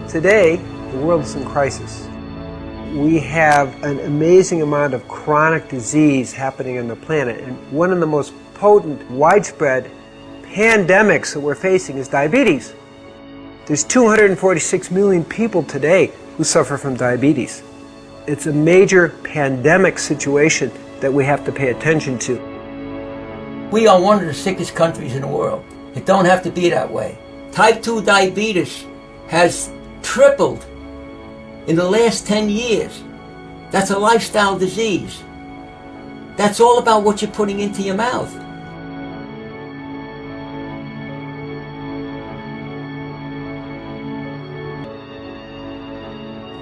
Today, the world is in crisis. We have an amazing amount of chronic disease happening on the planet, and one of the most potent, widespread pandemics that we're facing is diabetes. There's 246 million people today who suffer from diabetes. It's a major pandemic situation that we have to pay attention to. We are one of the sickest countries in the world. It don't have to be that way. Type 2 diabetes has tripled in the last 10 years. That's a lifestyle disease. That's all about what you're putting into your mouth.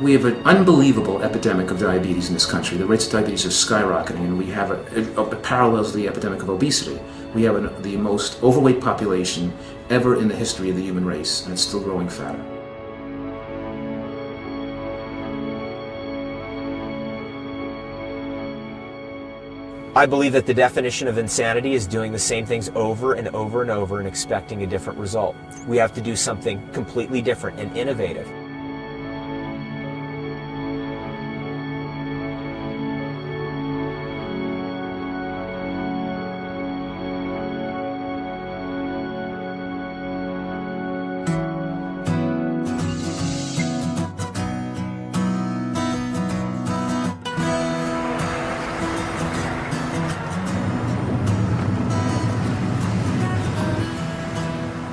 We have an unbelievable epidemic of diabetes in this country. The rates of diabetes are skyrocketing, and we have it parallels the epidemic of obesity. We have the most overweight population ever in the history of the human race, and it's still growing fatter. I believe that the definition of insanity is doing the same things over and over and over and expecting a different result. We have to do something completely different and innovative.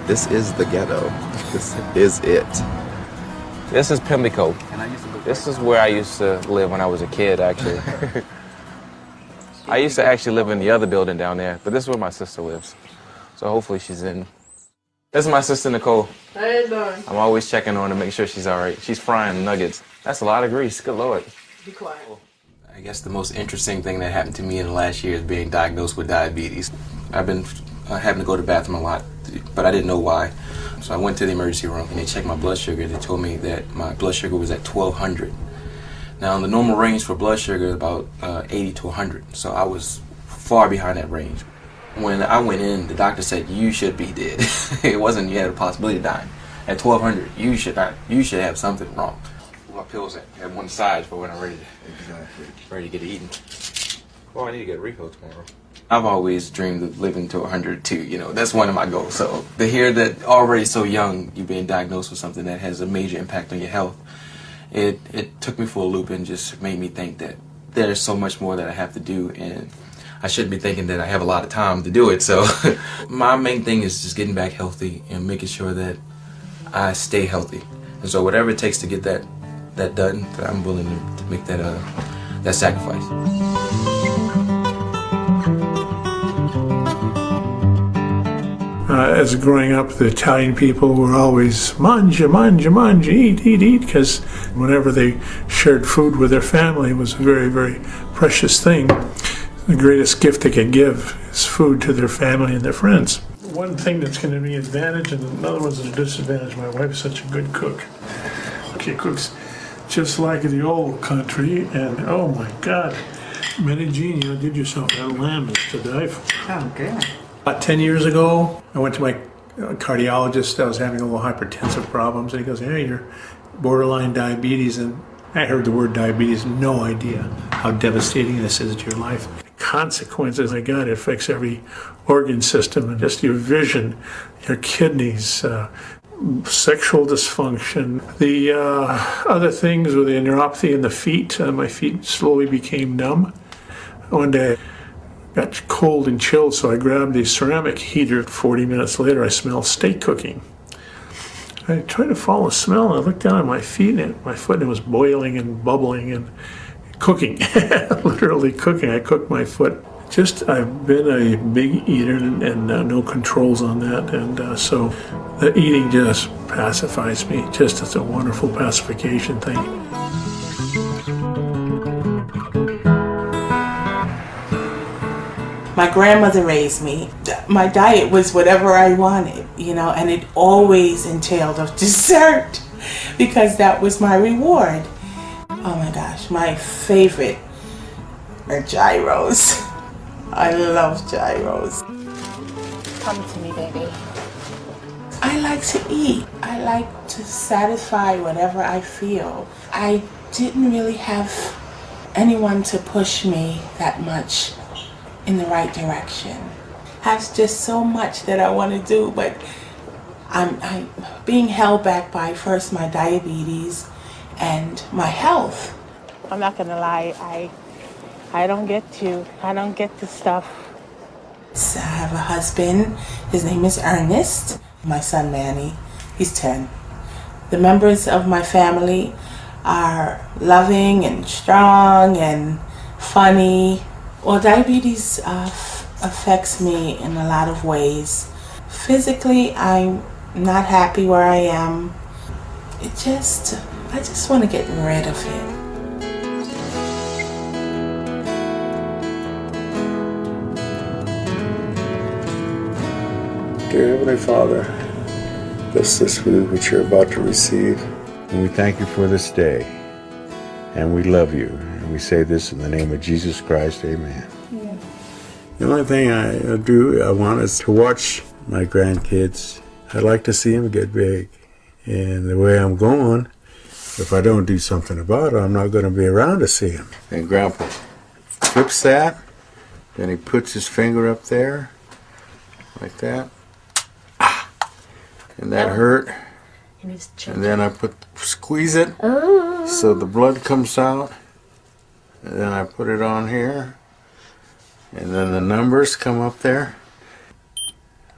This is the ghetto. This is it. This is Pimlico. This is where I used to live when I was a kid, actually. I used to actually live in the other building down there, but this is where my sister lives. So hopefully she's in. This is my sister, Nicole. How you doing? I'm always checking on her to make sure she's all right. She's frying nuggets. That's a lot of grease. Good Lord. Be quiet. I guess the most interesting thing that happened to me in the last year is being diagnosed with diabetes. I've been having to go to the bathroom a lot, but I didn't know why. So I went to the emergency room and they checked my blood sugar. They told me that my blood sugar was at 1200. Now the normal range for blood sugar is about 80 to 100. So I was far behind that range. When I went in, the doctor said, you should be dead. It wasn't you had a possibility of dying. At 1200, you should have something wrong. My pills at one side for when I'm ready to get eaten. Well, I need to get a refill tomorrow. I've always dreamed of living to 100 too, you know, that's one of my goals. So to hear that already so young, you're being diagnosed with something that has a major impact on your health, it took me for a loop and just made me think that there's so much more that I have to do, and I shouldn't be thinking that I have a lot of time to do it. So my main thing is just getting back healthy and making sure that I stay healthy. And so whatever it takes to get that done, I'm willing to make that sacrifice. As growing up, the Italian people were always mangia, mangia, mangia, eat, eat, eat, because whenever they shared food with their family, it was a very, very precious thing. The greatest gift they could give is food to their family and their friends. One thing that's going to be an advantage, and another one's a disadvantage. My wife's such a good cook. She cooks just like the old country, and oh my God, Medellin, you did yourself that lamb is to die for. Oh, good. About 10 years ago, I went to my cardiologist. I was having a little hypertensive problems, and he goes, hey, you're borderline diabetes. And I heard the word diabetes, no idea how devastating this is to your life. The consequences, my God, it affects every organ system, and just your vision, your kidneys, sexual dysfunction. The other things were the neuropathy in the feet. My feet slowly became numb. One day, got cold and chilled, so I grabbed the ceramic heater. 40 minutes later, I smelled steak cooking. I tried to follow the smell, and I looked down at my feet, and my foot, and it was boiling and bubbling and cooking, literally cooking. I cooked my foot. I've been a big eater and no controls on that, and so the eating just pacifies me. It's a wonderful pacification thing. My grandmother raised me. My diet was whatever I wanted, and it always entailed a dessert because that was my reward. Oh my gosh, my favorite are gyros. I love gyros. Come to me, baby. I like to eat. I like to satisfy whatever I feel. I didn't really have anyone to push me that much in the right direction. Has just so much that I want to do, but I'm being held back by first my diabetes and my health. I'm not gonna lie, I don't get the stuff. I have a husband, his name is Ernest. My son Manny, he's 10. The members of my family are loving and strong and funny. Well, diabetes affects me in a lot of ways. Physically, I'm not happy where I am. I just want to get rid of it. Dear Heavenly Father, bless this food which you're about to receive. And we thank you for this day. And we love you. And we say this in the name of Jesus Christ, amen. Yeah. The only thing I want is to watch my grandkids. I'd like to see them get big. And the way I'm going, if I don't do something about it, I'm not going to be around to see them. And Grandpa flips that, then he puts his finger up there, like that. And that hurt. And then I squeeze it so the blood comes out. And then I put it on here. And then the numbers come up there.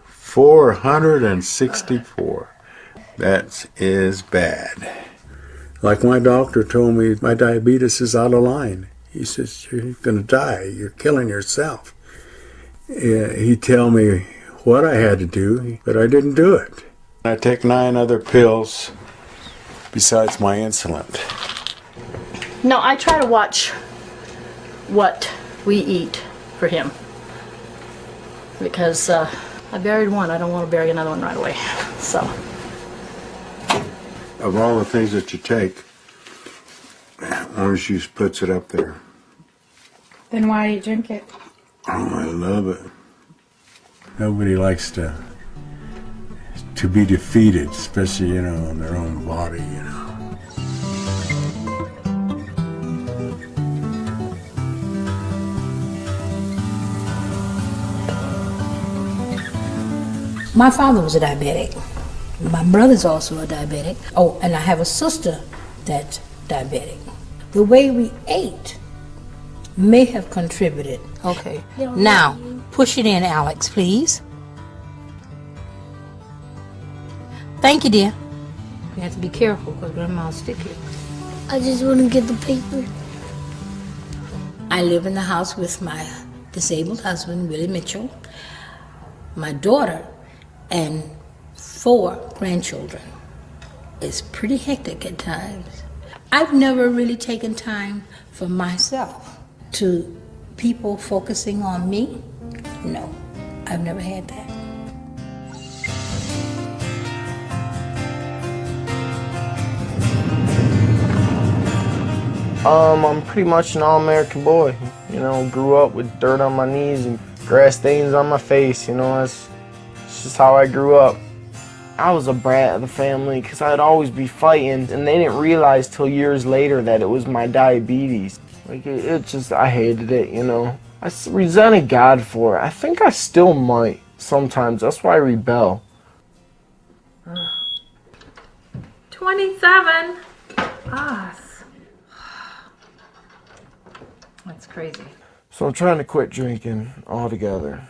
464. That is bad. Like my doctor told me, my diabetes is out of line. He says, you're going to die. You're killing yourself. He'd tell me what I had to do, but I didn't do it. I take 9 other pills besides my insulin. No, I try to watch what we eat for him. Because I buried one, I don't want to bury another one right away. So. Of all the things that you take, orange juice puts it up there. Then why do you drink it? Oh, I love it. Nobody likes to be defeated, especially, in their own body, My father was a diabetic. My brother's also a diabetic. Oh, and I have a sister that's diabetic. The way we ate may have contributed. Okay. Now, push it in, Alex, please. Thank you, dear. You have to be careful because Grandma's sticky. I just want to get the paper. I live in the house with my disabled husband, Willie Mitchell, my daughter, and 4 grandchildren. It's pretty hectic at times. I've never really taken time for myself. To people focusing on me, no, I've never had that. I'm pretty much an all-American boy. Grew up with dirt on my knees and grass stains on my face. That's just how I grew up. I was a brat of the family because I'd always be fighting, and they didn't realize till years later that it was my diabetes. I hated it, I resented God for it. I think I still might sometimes. That's why I rebel. 27. That's crazy. So I'm trying to quit drinking altogether.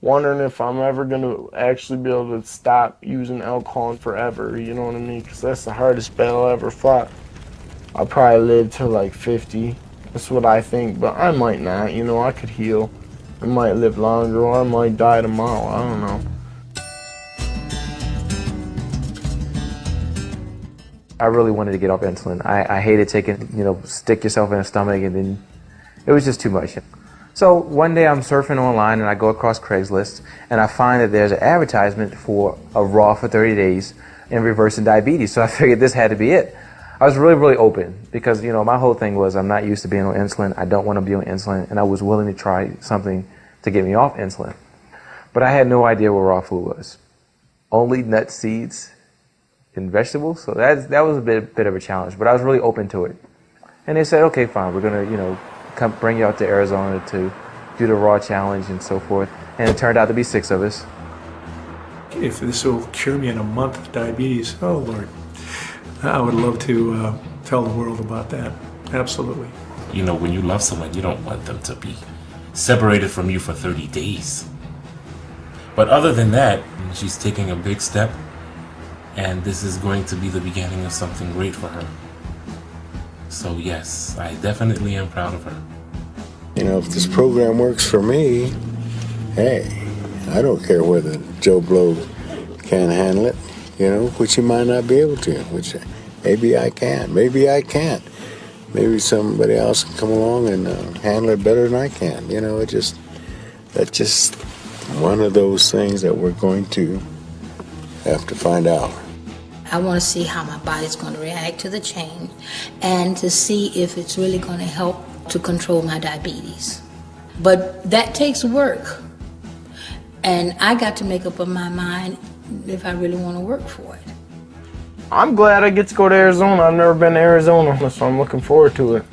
Wondering if I'm ever going to actually be able to stop using alcohol forever, you know what I mean? Because that's the hardest battle I ever fought. I'll probably live till like 50. That's what I think, but I might not, I could heal. I might live longer, or I might die tomorrow, I don't know. I really wanted to get off insulin. I hated taking, stick yourself in the stomach, and then it was just too much. So one day I'm surfing online and I go across Craigslist and I find that there's an advertisement for a raw for 30 days in reversing diabetes. So I figured this had to be it. I was really, really open because, my whole thing was I'm not used to being on insulin. I don't want to be on insulin, and I was willing to try something to get me off insulin. But I had no idea what raw food was. only nuts, seeds, and vegetables. So that was a bit of a challenge, but I was really open to it. And they said, okay, fine, we're gonna, come bring you out to Arizona to do the raw challenge and so forth. And it turned out to be 6 of us. If this will cure me in a month of diabetes, oh Lord, I would love to tell the world about that. Absolutely. When you love someone, you don't want them to be separated from you for 30 days. But other than that, she's taking a big step, and this is going to be the beginning of something great for her. So yes, I definitely am proud of her. If this program works for me, hey, I don't care whether Joe Blow can't handle it, which he might not be able to, which maybe I can, maybe I can't. Maybe somebody else can come along and handle it better than I can. That's just one of those things that we're going to have to find out. I want to see how my body's going to react to the change and to see if it's really going to help to control my diabetes. But that takes work. And I got to make up in my mind if I really want to work for it. I'm glad I get to go to Arizona. I've never been to Arizona, so I'm looking forward to it.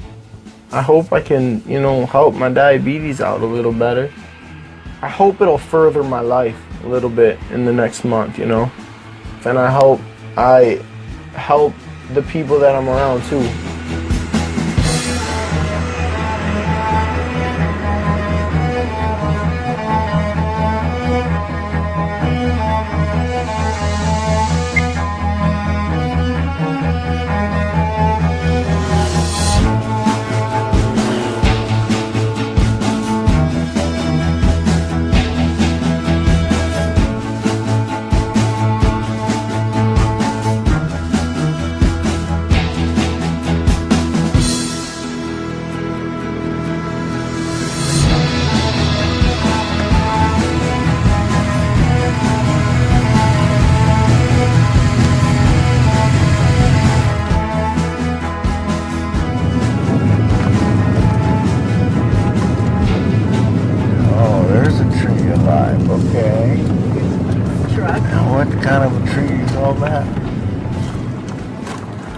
I hope I can, help my diabetes out a little better. I hope it'll further my life a little bit in the next month, And I hope I help the people that I'm around too.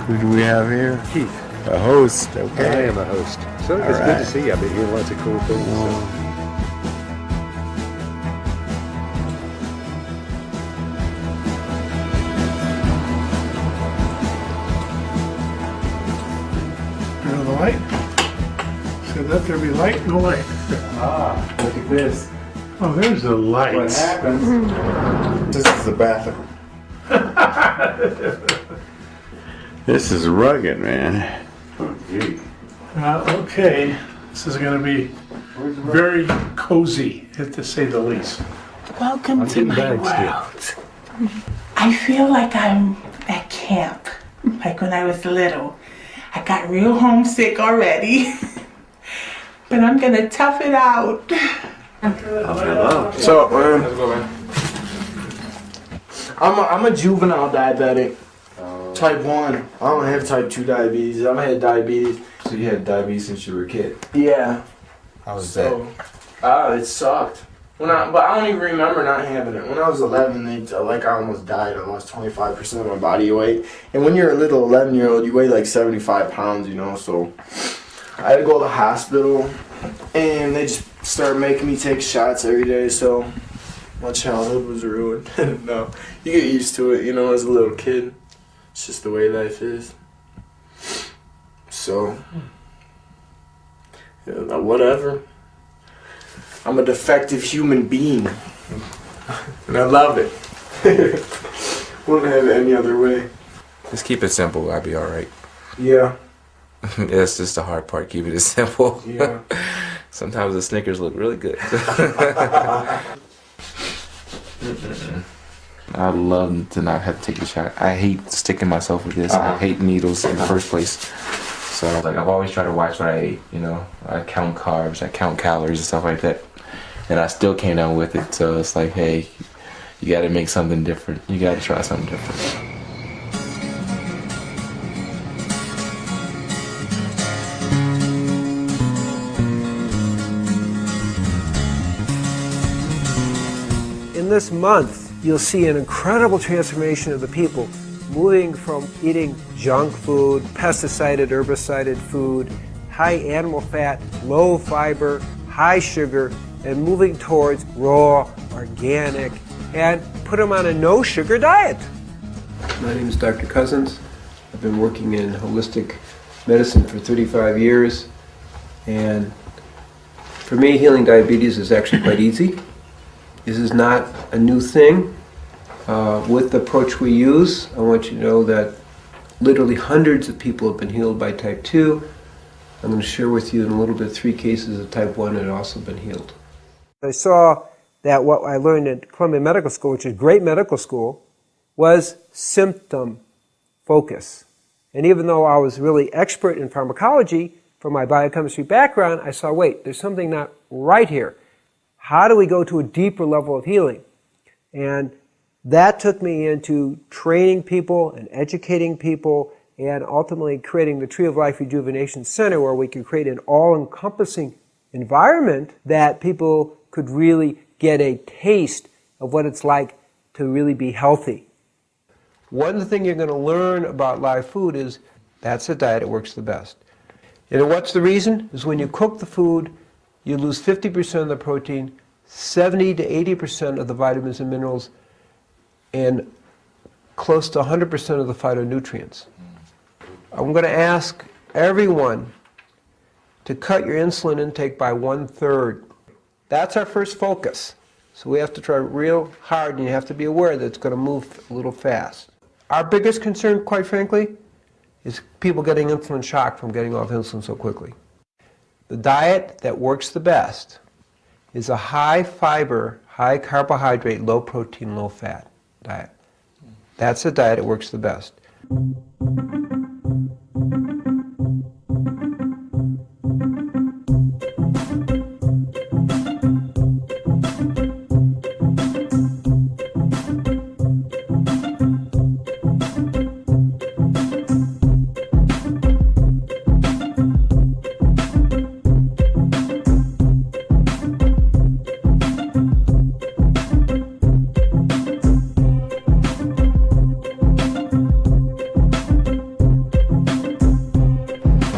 Who do we have here? Keith. A host, okay. I am a host. So it's good to see you. I've been hearing lots of cool things. Turn the light. So let there be light, no light. Look at this. Oh, there's the lights. What happens? This is the bathroom. This is rugged, man. Okay, this is going to be very cozy, to say the least. Welcome to my world. I feel like I'm at camp, like when I was little. I got real homesick already, but I'm going to tough it out. What's up, man? How's it going, man? I'm a juvenile diabetic. Type 1. I don't have type 2 diabetes. I've had diabetes. So you had diabetes since you were a kid? Yeah. How was that? It sucked. But I don't even remember not having it. When I was 11, I almost died. I lost 25% of my body weight. And when you're a little 11-year-old, you weigh like 75 pounds, so I had to go to the hospital. And they just started making me take shots every day, so my childhood was ruined. No, you get used to it, as a little kid. It's just the way life is. So, whatever. I'm a defective human being. And I love it. Wouldn't have it any other way. Just keep it simple, I'll be alright. Yeah. That's just the hard part, keep it simple. Yeah. Sometimes the Snickers look really good. I'd love to not have to take a shot. I hate sticking myself with this. I hate needles in the first place. So I've always tried to watch what I eat, I count carbs, I count calories and stuff like that. And I still came down with it. So it's like, hey, you gotta make something different. You gotta try something different. In this month, you'll see an incredible transformation of the people, moving from eating junk food, pesticided, herbicided food, high animal fat, low fiber, high sugar, and moving towards raw, organic, and put them on a no-sugar diet. My name is Dr. Cousins. I've been working in holistic medicine for 35 years, and for me, healing diabetes is actually quite easy. This is not a new thing. With the approach we use, I want you to know that literally hundreds of people have been healed by type 2. I'm going to share with you in a little bit 3 cases of type 1 that have also been healed. I saw that what I learned at Columbia Medical School, which is a great medical school, was symptom focus. And even though I was really expert in pharmacology, from my biochemistry background, I saw, wait, there's something not right here. How do we go to a deeper level of healing? And that took me into training people and educating people and ultimately creating the Tree of Life Rejuvenation Center, where we could create an all-encompassing environment that people could really get a taste of what it's like to really be healthy. One thing you're going to learn about live food is that's the diet that works the best. And what's the reason? Is when you cook the food, you lose 50% of the protein, 70 to 80% of the vitamins and minerals, and close to 100% of the phytonutrients. I'm going to ask everyone to cut your insulin intake by 1/3. That's our first focus. So we have to try real hard, and you have to be aware that it's going to move a little fast. Our biggest concern, quite frankly, is people getting insulin shock from getting off insulin so quickly. The diet that works the best is a high fiber, high carbohydrate, low protein, low fat diet. That's the diet that works the best.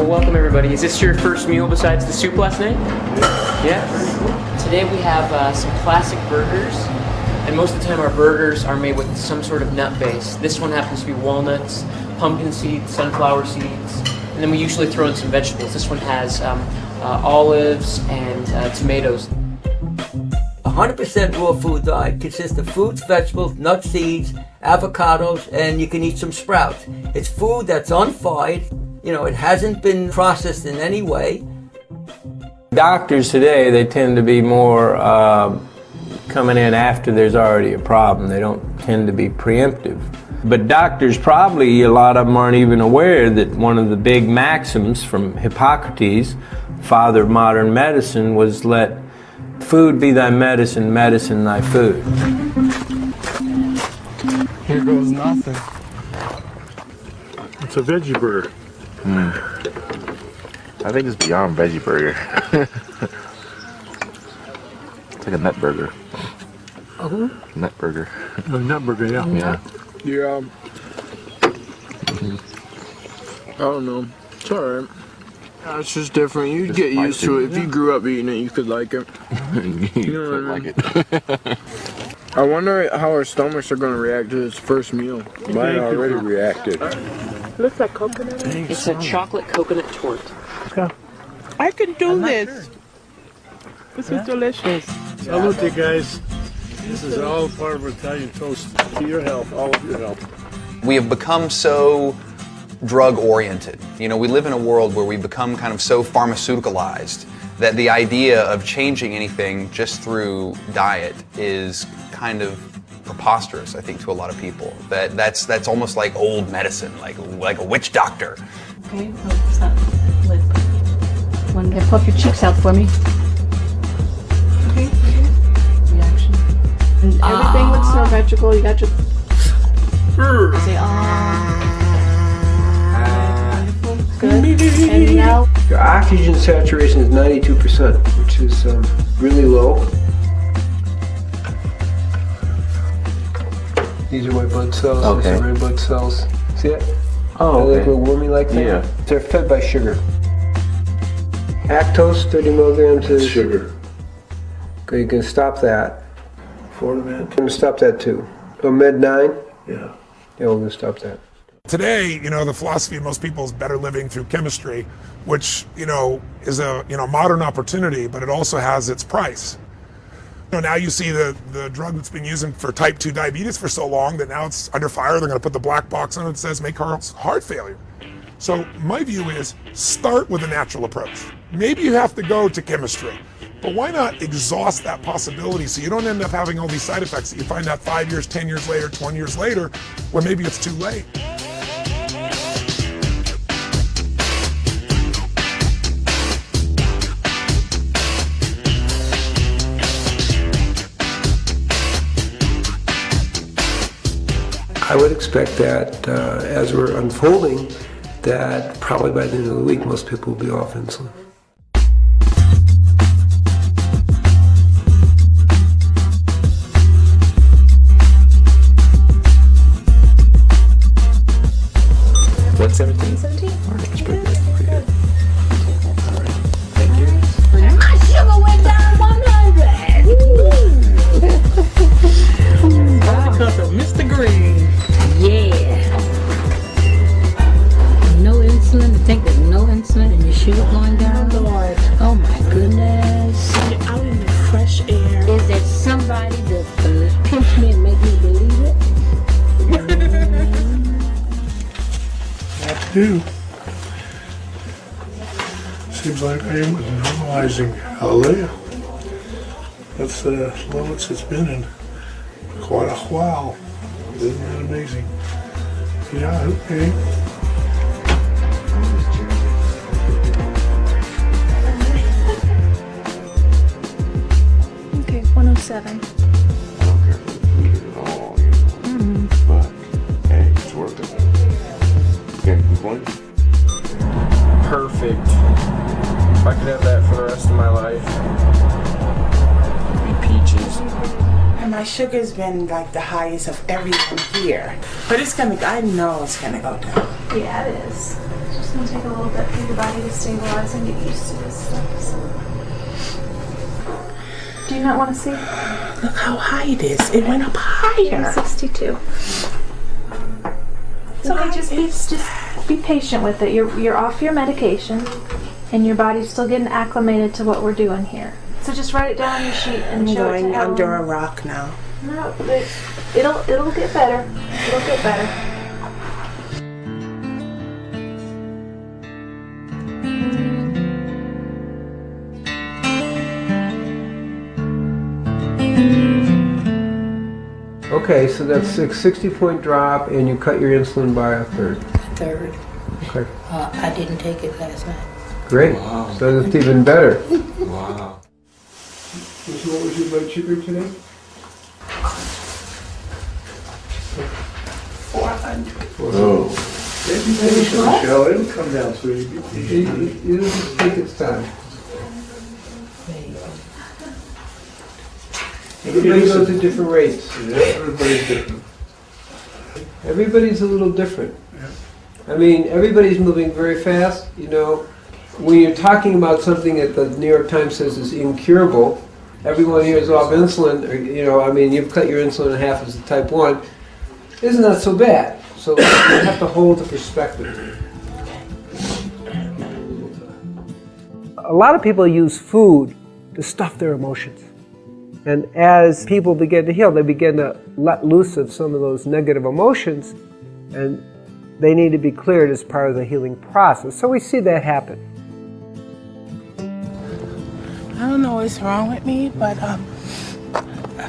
Welcome everybody. Is this your first meal besides the soup last night? Yes. Today we have some classic burgers, and most of the time our burgers are made with some sort of nut base. This one happens to be walnuts, pumpkin seeds, sunflower seeds, and then we usually throw in some vegetables. This one has olives and tomatoes. 100% raw food diet consists of fruits, vegetables, nuts, seeds, avocados, and you can eat some sprouts. It's food that's unfried. You know, it hasn't been processed in any way. Doctors today, they tend to be more coming in after there's already a problem. They don't tend to be preemptive. But doctors probably, a lot of them aren't even aware that one of the big maxims from Hippocrates, father of modern medicine, was let food be thy medicine, medicine thy food. Here goes nothing. It's a veggie burger. I think it's beyond veggie burger. It's like a nut burger. Nut burger. A nut burger, yeah. Yeah. Yeah. I don't know. It's alright. It's just different. You get used to it. If you grew up eating it, you could like it. You know what I mean? I wonder how our stomachs are going to react to this first meal. Mine already reacted. Looks like coconut. It's a chocolate coconut torte. I can do this. This is delicious. Salute, guys. This is all part of Italian toast. To your health, all of your health. We have become so drug-oriented. You know, we live in a world where we become kind of so pharmaceuticalized that the idea of changing anything just through diet is kind of preposterous, I think, to a lot of people. That's almost like old medicine, like a witch doctor. Okay, what's that lid? One, puff your cheeks out for me. Okay. Reaction. And everything looks symmetrical. You got your. Say wonderful. Good. And now. Your oxygen saturation is 92%, which is really low. These are white blood cells. Okay. These are red blood cells. See it? Oh, They okay. look wormy-like thing. Yeah. They're fed by sugar. Actose, 30 milligrams is Sugar. Okay, you can stop that. Fortimed. I'm gonna stop that too. Oh, Med 9? Yeah. Yeah, we're gonna stop that. Today, the philosophy of most people is better living through chemistry, which, is a, modern opportunity, but it also has its price. Now you see the drug that's been using for type 2 diabetes for so long that now it's under fire. They're going to put the black box on it that says may cause heart failure. So my view is start with a natural approach. Maybe you have to go to chemistry, but why not exhaust that possibility so you don't end up having all these side effects that you find out 5 years, 10 years later, 20 years later, when maybe it's too late. I would expect that as we're unfolding, that probably by the end of the week, most people will be off insulin. What's 17? 17. All right, that's pretty good. Pretty good. All right. My sugar went down 100. Because of Mr. Green. Yeah. No insulin. To think there's no insulin and your sugar going down. Lord. Oh my goodness. You're out in the fresh air. Is there somebody that can pinch me and make me believe it? What to do? Seems like I am normalizing. Hallelujah. That's the lowest it's been in quite a while. Isn't that amazing? Yeah, okay. Okay, 107. I don't care for the food at all, But, hey, it's worth it. Can't complain. Perfect. If I could have that for the rest of my life, it'd be peaches. And my sugar's been like the highest of everyone here. But I know it's gonna go down. Yeah, it is. It's just gonna take a little bit for your body to stabilize and get used to this stuff. So. Do you not want to see? Look how high it is. It went up higher. 62. It's okay. Just be patient with it. You're off your medication, and your body's still getting acclimated to what we're doing here. So just write it down on your sheet and I'm show it to going Ellen. under a rock now. No, it'll get better. It'll get better. Okay, so that's a 60-point drop, and you cut your insulin by a third. Third. Okay, I didn't take it last night. great. Wow. So that's even better. Wow. So what was your blood sugar today? 400. Oh. Be patient, Michelle. It'll come down, sweetie. Be patient. It'll just take its time. Everybody goes at different rates. Yeah, everybody's different. Everybody's a little different. I mean, everybody's moving very fast. When you're talking about something that the New York Times says is incurable, everyone here is off insulin. You've cut your insulin in half as a type 1. Isn't that so bad? So you have to hold the perspective. A lot of people use food to stuff their emotions. And as people begin to heal, they begin to let loose of some of those negative emotions, and they need to be cleared as part of the healing process. So we see that happen. I don't know what's wrong with me, but I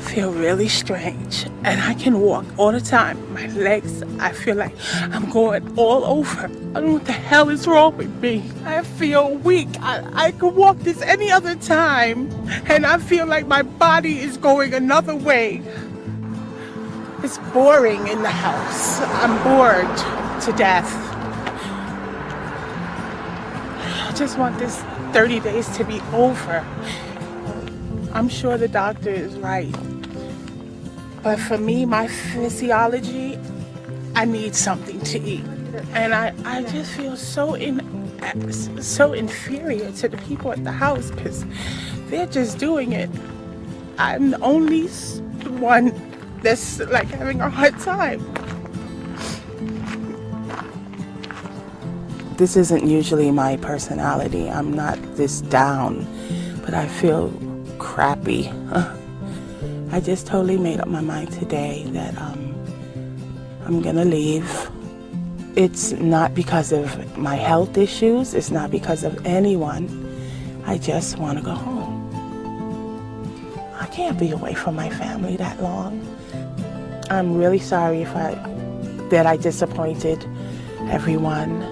feel really strange. And I can walk all the time. My legs, I feel like I'm going all over. I don't know what the hell is wrong with me. I feel weak. I could walk this any other time. And I feel like my body is going another way. It's boring in the house. I'm bored to death. I just want this 30 days to be over. I'm sure the doctor is right. But for me, my physiology, I need something to eat. And I just feel so inferior to the people at the house because they're just doing it. I'm the only one that's like having a hard time. This isn't usually my personality. I'm not this down, but I feel crappy. I just totally made up my mind today that I'm gonna leave. It's not because of my health issues. It's not because of anyone. I just want to go home. I can't be away from my family that long. I'm really sorry that I disappointed everyone,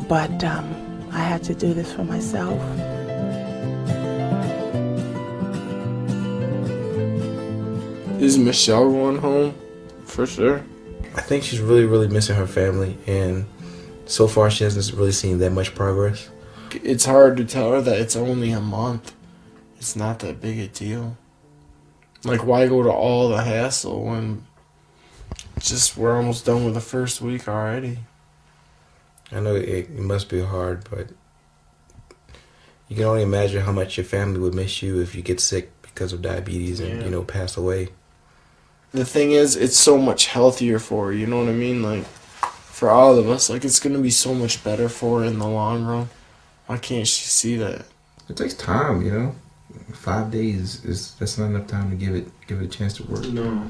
but I had to do this for myself. Is Michelle going home? For sure. I think she's really, really missing her family, and so far she hasn't really seen that much progress. It's hard to tell her that it's only a month. It's not that big a deal. Like, why go to all the hassle when we're almost done with the first week already? I know it must be hard, but you can only imagine how much your family would miss you if you get sick because of diabetes and, pass away. The thing is, it's so much healthier for her, you know what I mean? Like, for all of us, like, it's going to be so much better for her in the long run. Why can't she see that? It takes time, 5 days that's not enough time to give it a chance to work. No.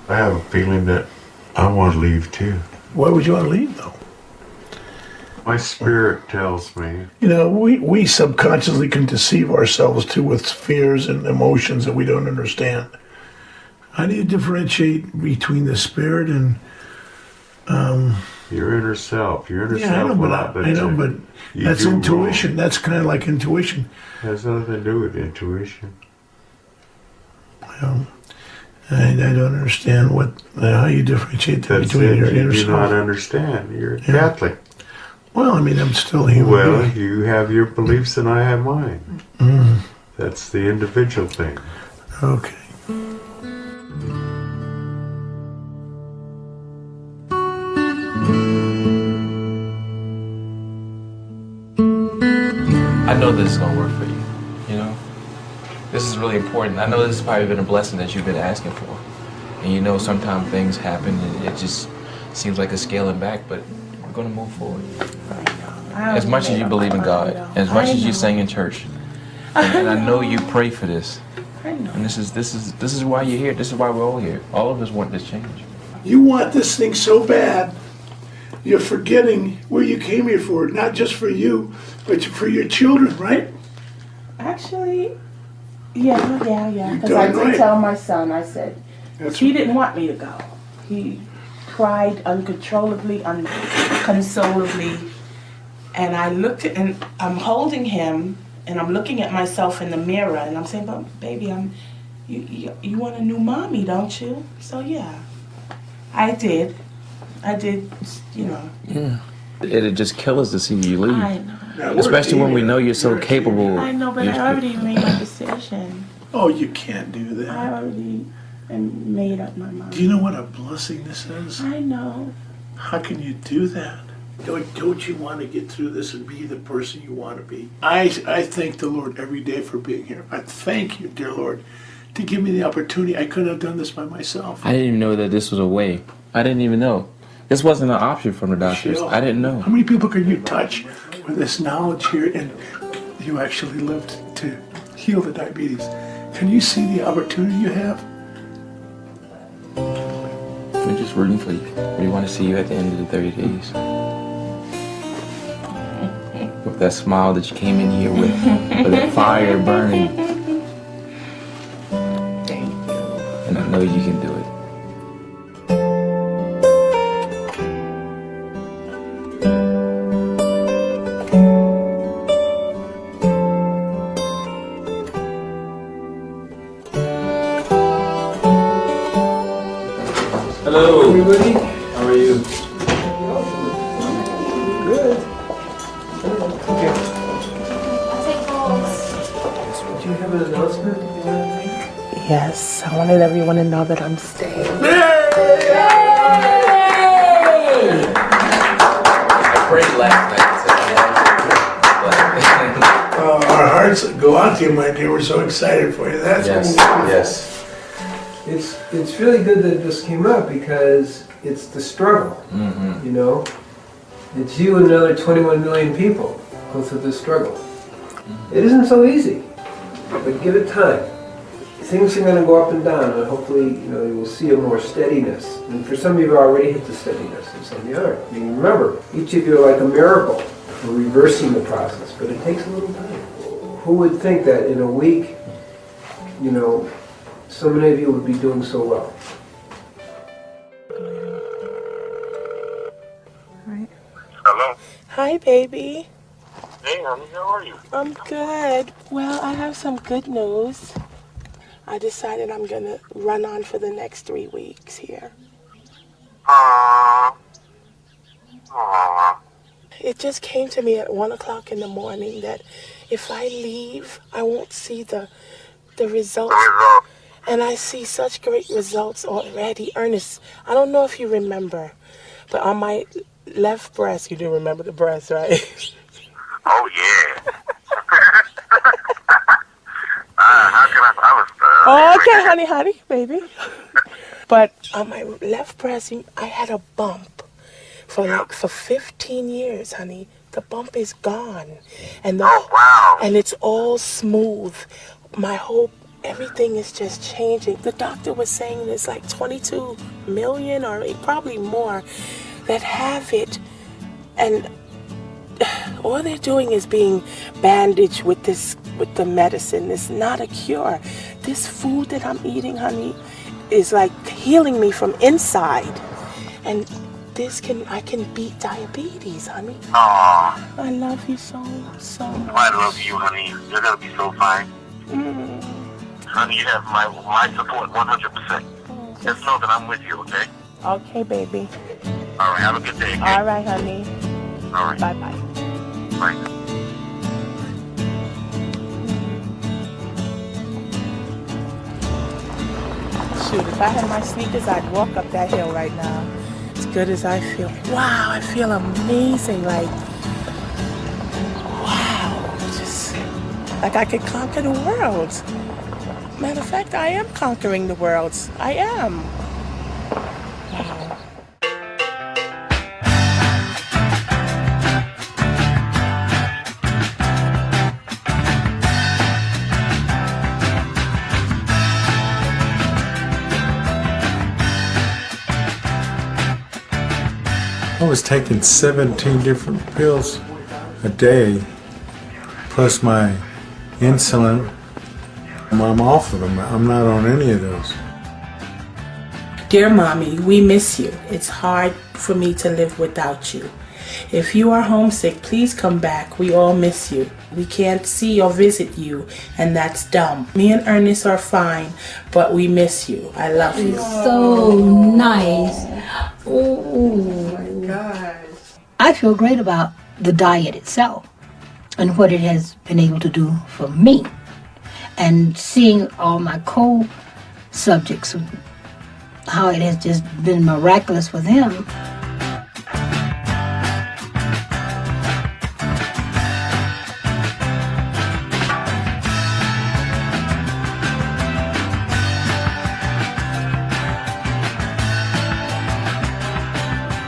I have a feeling that I want to leave too. Why would you want to leave, though? My spirit tells me. We subconsciously can deceive ourselves too with fears and emotions that we don't understand. How do you differentiate between the spirit and your inner self? Your inner I self. know, but that's intuition. Wrong. That's kind of like intuition. It has nothing to do with intuition. I don't understand how you differentiate between your inner self. You do not understand. You're Catholic. Well, I'm still a human being. You have your beliefs and I have mine. That's the individual thing. Okay. I know this is going to work for you, This is really important. I know this has probably been a blessing that you've been asking for. And sometimes things happen and it just seems like a scaling back, but we're going to move forward. As much as you believe in God, as much as you sing in church, and I know you pray for this. I know. And this is why you're here. This is why we're all here. All of us want this change. You want this thing so bad, you're forgetting where you came here for. Not just for you, but for your children, right? Actually, yeah. Because I did tell my son, I said, he didn't want me to go. He cried uncontrollably, unconsolably. And I looked at, and I'm holding him, and I'm looking at myself in the mirror, and I'm saying, but baby, you want a new mommy, don't you? So yeah, I did, Yeah. It'd just kill us to see you leave. I know. Especially when we know you're so capable. I know, but I already made my decision. Oh, you can't do that. I already made up my mind. Do you know what a blessing this is? I know. How can you do that? Don't you want to get through this and be the person you want to be? I thank the Lord every day for being here. I thank you, dear Lord, to give me the opportunity. I couldn't have done this by myself. I didn't even know that this was a way. I didn't even know. This wasn't an option from the doctors. I didn't know. How many people can you touch with this knowledge here and you actually lived to heal the diabetes? Can you see the opportunity you have? We're just rooting for you. We want to see you at the end of the 30 days. With that smile that you came in here with that fire burning. Thank you. And I know you can do it. Hello, everybody. How are you? Good. I'll take those. Yes, I wanted everyone to know that I'm staying. I prayed last night. Our hearts go out to you, my dear. We're so excited for you. That's Yes. It's really good that this came up because it's the struggle. You know, it's you and another 21 million people go through this struggle. It isn't so easy, but give it time. Things are going to go up and down, and hopefully, you know, you will see a more steadiness. And for some of you, already hit the steadiness, and some of you aren't. I mean, remember, each of you are like a miracle for reversing the process, but it takes a little time. Who would think that in a week, you know, so many of you would be doing so well? Hello. Hi, baby. Hey, honey, how are you? I'm good. Well, I have some good news. I decided I'm going to run on for the next 3 weeks here. It just came to me at 1 o'clock in the morning that if I leave, I won't see the results. And I see such great results already. Ernest, I don't know if you remember, but on my left breast, you do remember the breast, right? Oh, yeah. How can I was Okay, honey, baby. But on my left breast, I had a bump for 15 years, honey. The bump is gone. And and it's all smooth. Everything is just changing. The doctor was saying there's like 22 million or probably more that have it. And all they're doing is being bandaged with the medicine. It's not a cure. This food that I'm eating, honey, is like healing me from inside. And I can beat diabetes, honey. Aww. I love you so much. I love you, honey. You're going to be so fine. Honey, you have my support 100%. Just know that I'm with you, okay? Okay, baby. All right, have a good day. Okay? All right, honey. All right. Bye-bye. Bye. Shoot, if I had my sneakers, I'd walk up that hill right now. As good as I feel. Wow, I feel amazing. Like, wow. Just like I could conquer the world. Matter of fact, I am conquering the world. I am. Wow. I was taking 17 different pills a day, plus my insulin. I'm off of them. I'm not on any of those. Dear Mommy, we miss you. It's hard for me to live without you. If you are homesick, please come back. We all miss you. We can't see or visit you, and that's dumb. Me and Ernest are fine, but we miss you. I love you. So nice. Oh my gosh. I feel great about the diet itself and what it has been able to do for me. And seeing all my co-subjects, how it has just been miraculous for them.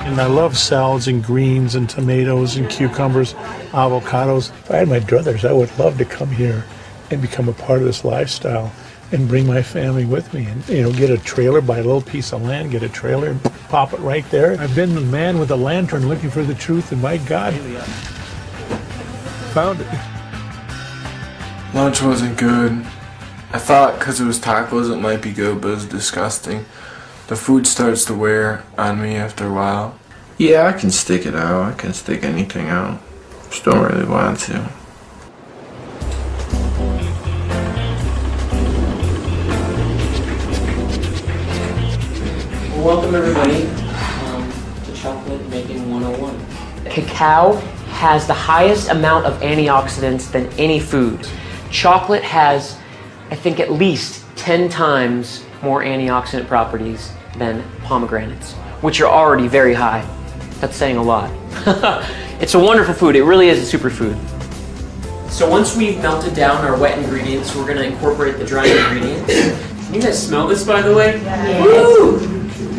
And I love salads and greens and tomatoes and cucumbers, avocados. If I had my druthers, I would love to come here and become a part of this lifestyle and bring my family with me and, get a trailer, buy a little piece of land, get a trailer and pop it right there. I've been the man with a lantern looking for the truth, and my God, found it. Lunch wasn't good. I thought because it was tacos it might be good, but it was disgusting. The food starts to wear on me after a while. Yeah, I can stick it out. I can stick anything out. Just don't really want to. Welcome everybody to Chocolate Making 101. Cacao has the highest amount of antioxidants than any food. Chocolate has, I think, at least 10 times more antioxidant properties than pomegranates, which are already very high. That's saying a lot. It's a wonderful food. It really is a superfood. So once we've melted down our wet ingredients, we're going to incorporate the dry ingredients. Can you guys smell this, by the way? Yeah. Woo!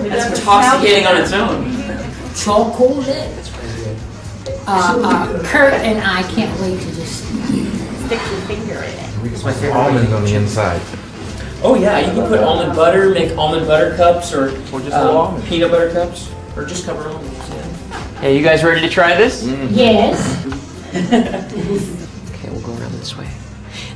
That's intoxicating on its own. Chocolate. Kurt and I can't wait to just stick your finger in it. It's my favorite. Almonds on the inside. Oh yeah, you can put almond butter, make almond butter cups, or just almonds. peanut butter cups, or just cover almonds. Yeah. Hey, you guys ready to try this? Yes. Okay, we'll go around this way.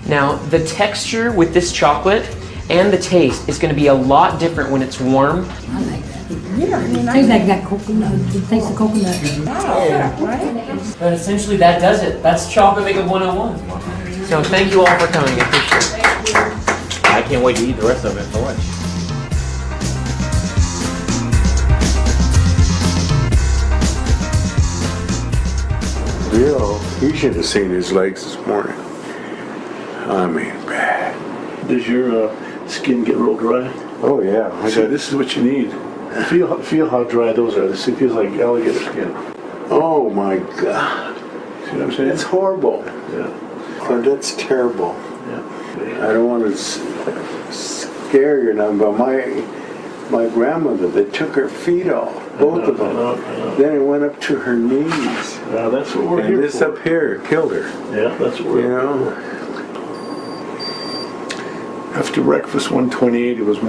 Now, the texture with this chocolate and the taste is going to be a lot different when it's warm. I like that. Yeah, tastes like that coconut. It tastes of coconut. Yeah, right? But essentially that does it. That's chocolate makeup 101. So thank you all for coming. I appreciate it. I can't wait to eat the rest of it for lunch. Bill, you should have seen his legs this morning. I mean, bad. Does your skin get real dry? Oh yeah. See, this is what you need. Feel how dry those are. This feels like alligator skin. Oh my God. See what I'm saying? It's horrible. Yeah. Oh, that's terrible. Yeah. I don't want to scare you now, but my grandmother, they took her feet off, both of them. Then it went up to her knees. That's what we're and here this for. up here killed her. Yeah, that's what we're here for. After breakfast, 128. It was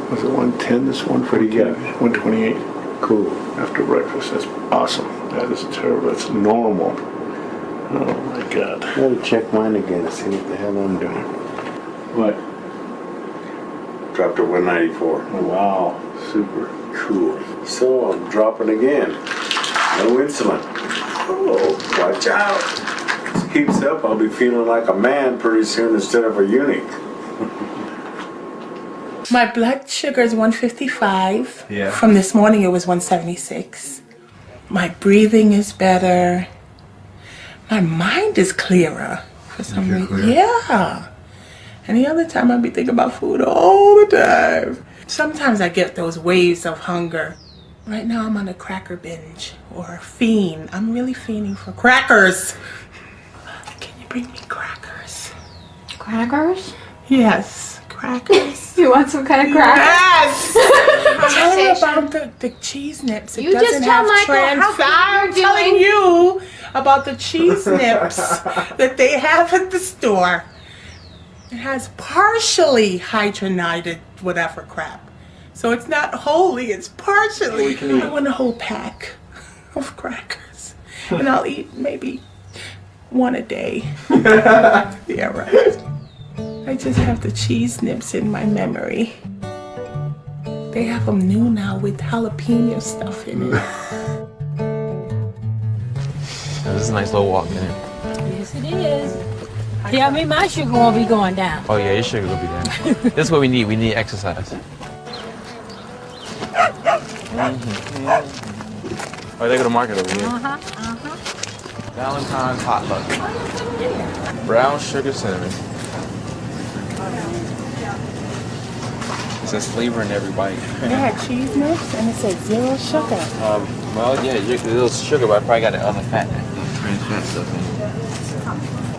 was it 110? This one? What do you got? 128. Cool. After breakfast, that's awesome. That is terrible. That's normal. Oh my God. I gotta check mine again to see what the hell I'm doing. What? Dropped to 194. Oh, wow. Super. Cool. So I'm dropping again. No insulin. Oh, watch out. If this keeps up, I'll be feeling like a man pretty soon instead of a eunuch. My blood sugar is 155. Yeah. From this morning, it was 176. My breathing is better. My mind is clearer for some reason. Yeah. Any other time I'd be thinking about food all the time. Sometimes I get those waves of hunger. Right now I'm on a cracker binge or a fiend. I'm really fiending for crackers. Can you bring me crackers? Crackers? Yes, crackers. You want some kind of crackers? Yes! Tell her about the cheese nips. It You just doesn't tell have Michael trans how fat. you're I'm telling doing. you about the cheese nips that they have at the store. It has partially hydrogenated whatever crap. So it's not wholly, it's partially. I want a whole pack of crackers. And I'll eat maybe one a day. Yeah, right. I just have the cheese nips in my memory. They have them new now with jalapeno stuff in it. This is a nice little walk, isn't it? Yes, it is. Tell me my sugar won't be going down. Oh yeah, your sugar will be down. This is what we need. We need exercise. Oh, they go to market over here. Valentine's hot luck. Brown sugar cinnamon. It says flavor in every bite. They had cheese nips and it said 0 sugar. Well, yeah, there's a little sugar, but I probably got the other fat, trans fat stuff in it.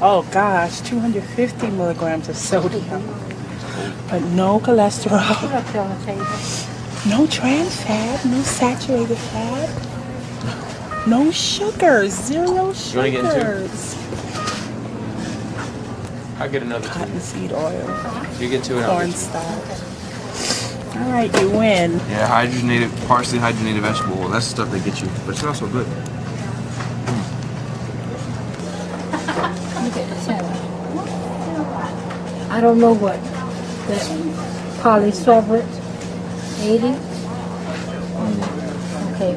Oh gosh, 250 milligrams of sodium. But no cholesterol. No trans fat, no saturated fat. No sugars, 0 sugars. You want to get in two? I'll get another two. Cottonseed oil. You get two and I'll get two. Cornstarch. All right, you win. Yeah, hydrogenated, partially hydrogenated vegetable oil. That's the stuff they get you, but it's also good. I don't know what. That polysorbate 80. Okay.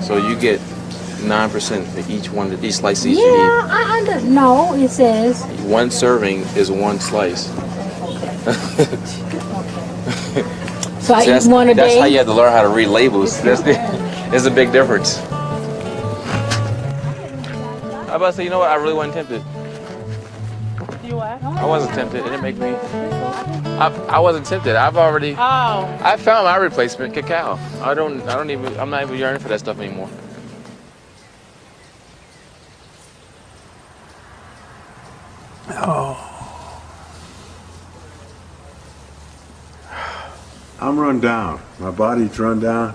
So you get 9% for each one, each slice each you Yeah, I don't know. It says. eat. One serving is one slice. So I that's, eat one a that's day. how you have to learn how to read labels. There's a big difference. I was about to say, you know what? I really wasn't tempted. You what? I wasn't tempted. It didn't make me. I wasn't tempted. I've already. Oh. I found my replacement, cacao. I'm not even yearning for that stuff anymore. Oh. I'm run down. My body's run down.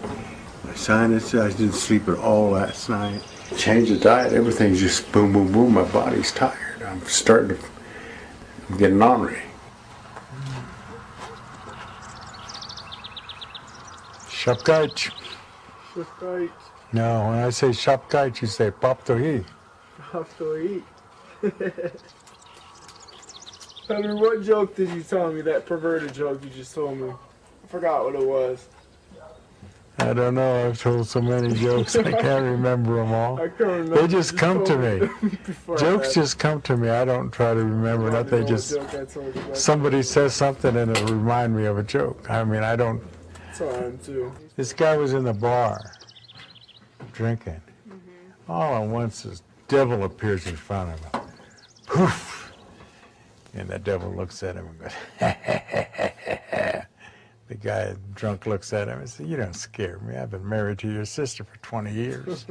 My sinus, I didn't sleep at all last night. Change the diet, everything's just boom, boom, boom. My body's tired. I'm getting ornery. Shapkaj. Shapkaj. No, when I say shapkaj, you say paptohi. Paptohi. Henry, what joke did you tell me? That perverted joke you just told me. I forgot what it was. I don't know. I've told so many jokes. I can't remember them all. I can't remember. They just come to me. Jokes just come to me. I don't try to remember that. They just. Somebody says something and it'll remind me of a joke. I mean, I don't. That's how I am too. This guy was in the bar drinking. All at once, this devil appears in front of him. Poof! And the devil looks at him and goes, The guy drunk looks at him and says, "You don't scare me. I've been married to your sister for 20 years."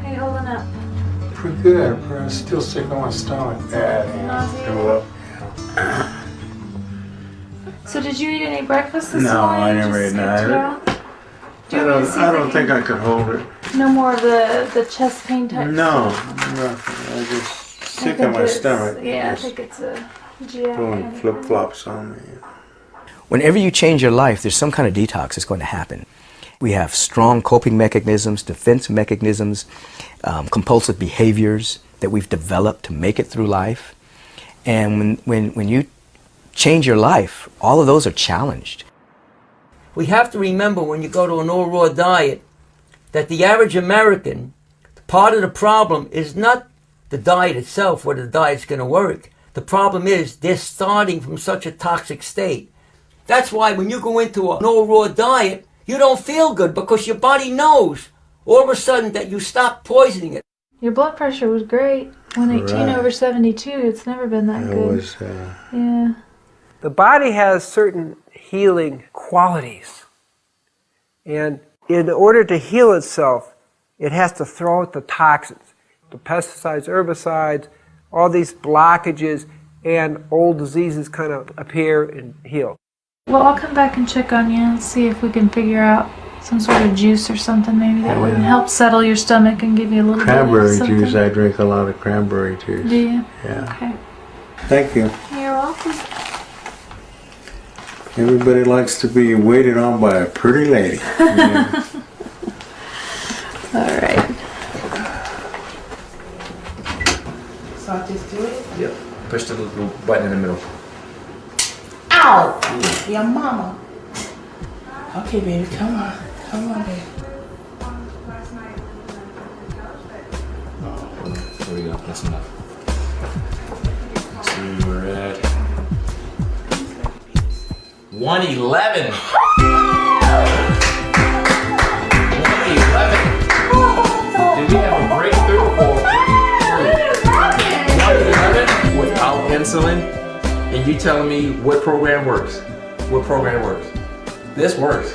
Hey, holding up. Pretty good. I'm still sick on my stomach. Nausea. So did you eat any breakfast this No, morning? I never ate No. I don't think I could hold it. No more of the chest pain type No, stuff? nothing. I just I sick think on my it's- stomach. Yeah, I Just think it's a GI. pulling flip-flops on me. Whenever you change your life, there's some kind of detox that's going to happen. We have strong coping mechanisms, defense mechanisms, compulsive behaviors that we've developed to make it through life. And when you change your life, all of those are challenged. We have to remember when you go to an all-raw diet that the average American, part of the problem is not the diet itself, whether the diet's going to work. The problem is they're starting from such a toxic state. That's why when you go into an all-raw diet, you don't feel good because your body knows all of a sudden that you stop poisoning it. Your blood pressure was great. 118 Right. over 72. It's never been that good. Yeah. The body has certain healing qualities. And in order to heal itself, it has to throw out the toxins, the pesticides, herbicides, all these blockages, and old diseases kind of appear and heal. Well, I'll come back and check on you and see if we can figure out some sort of juice or something maybe that would help settle your stomach and give you a little Cranberry bit of something. juice. I drink a lot of cranberry juice. Do you? Yeah. Okay. Thank you. You're welcome. Everybody likes to be waited on by a pretty lady. Yeah. All right. So I just do it? Yep. Push the little button in the middle. Ow! Your mama. Okay, baby, come on. Come on, baby. There we go. That's enough. So we're at 111. 111. Did we have a breakthrough or 111 without insulin? And you telling me what program works? What program works? This works.